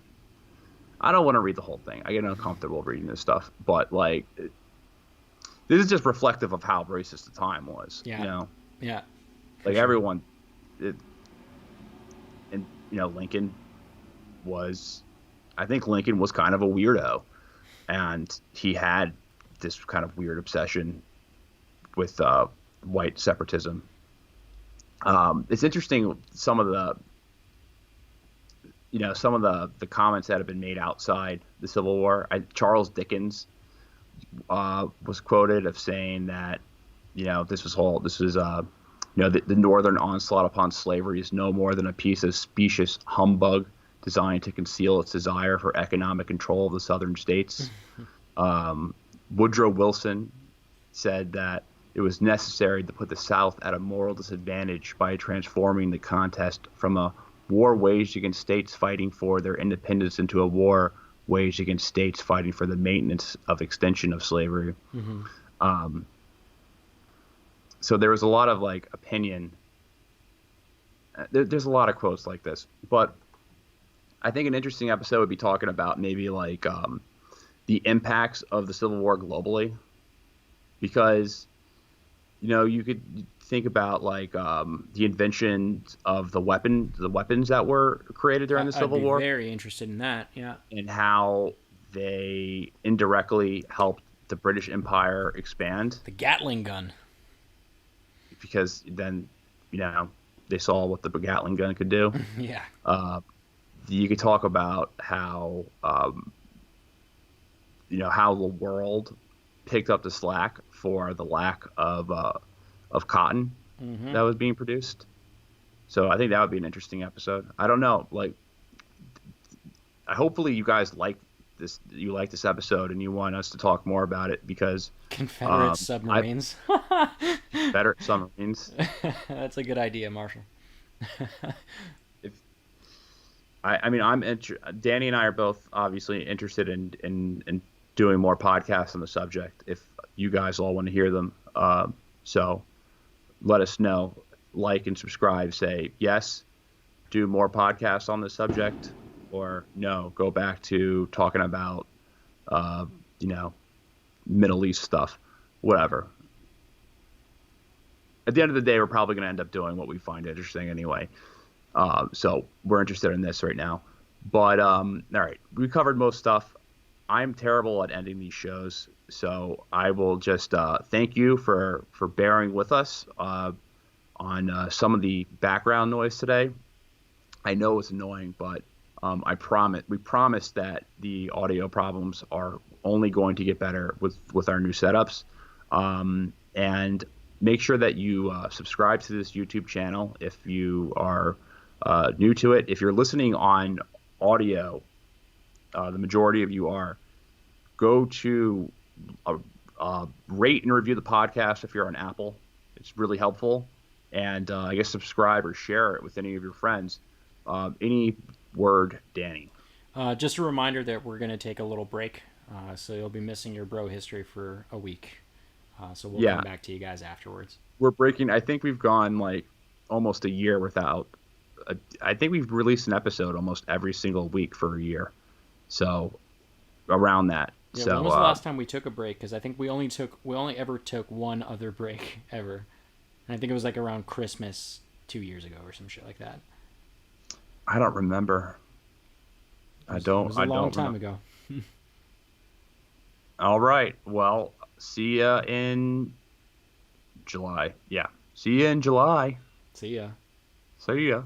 I don't want to read the whole thing. I get uncomfortable reading this stuff, but like, this is just reflective of how racist the time was. Yeah. Yeah. Like Sure. everyone, and Lincoln was. I think Lincoln was kind of a weirdo. And he had this kind of weird obsession with white separatism. It's interesting some of the comments that have been made outside the Civil War. Charles Dickens was quoted of saying that the Northern onslaught upon slavery is no more than a piece of specious humbug designed to conceal its desire for economic control of the Southern states. Woodrow Wilson said that it was necessary to put the South at a moral disadvantage by transforming the contest from a war waged against states fighting for their independence into a war waged against states fighting for the maintenance of extension of slavery. Mm-hmm. So there was a lot of like opinion. There's a lot of quotes like this, but I think an interesting episode would be talking about maybe like the impacts of the Civil War globally, because you could think about like the invention of the weapons that were created during the Civil War, very interested in that. Yeah. and how they indirectly helped the British Empire expand, The Gatling gun. because then they saw what the Gatling gun could do. Yeah. You could talk about how how the world picked up the slack for the lack of cotton Mm-hmm. that was being produced. So I think that would be an interesting episode. I don't know, like, hopefully you guys like this episode and you want us to talk more about it, because Confederate I submarines. better submarines. That's a good idea, Marshall. If I mean, Danny and I are both obviously interested in doing more podcasts on the subject. If you guys all want to hear them, so let us know. Like and subscribe. Say yes, do more podcasts on this subject, or no, go back to talking about uh, you know Middle East stuff, whatever. At the end of the day, we're probably going to end up doing what we find interesting anyway. So we're interested in this right now. But all right, we covered most stuff. I'm terrible at ending these shows, so I will just thank you for bearing with us on some of the background noise today. I know it's annoying, but we promise that the audio problems are only going to get better with our new setups. And make sure that you subscribe to this YouTube channel if you are new to it. If you're listening on audio, the majority of you are, go to rate and review the podcast if you're on Apple. It's really helpful. And I guess subscribe or share it with any of your friends. Any word, Danny? Just a reminder that we're going to take a little break. So you'll be missing your bro history for a week. So we'll Yeah, come back to you guys afterwards. we're breaking. I think we've gone like almost a year without. I think we've released an episode almost every single week for a year. So around that. Yeah, when So was the last time we took a break? Because I think we only ever took one other break ever, and I think it was like around Christmas 2 years ago or some shit like that. I don't remember. It was a I long don't time remember. ago. All right. Well, see ya in July. Yeah. See ya in July. See ya. See ya.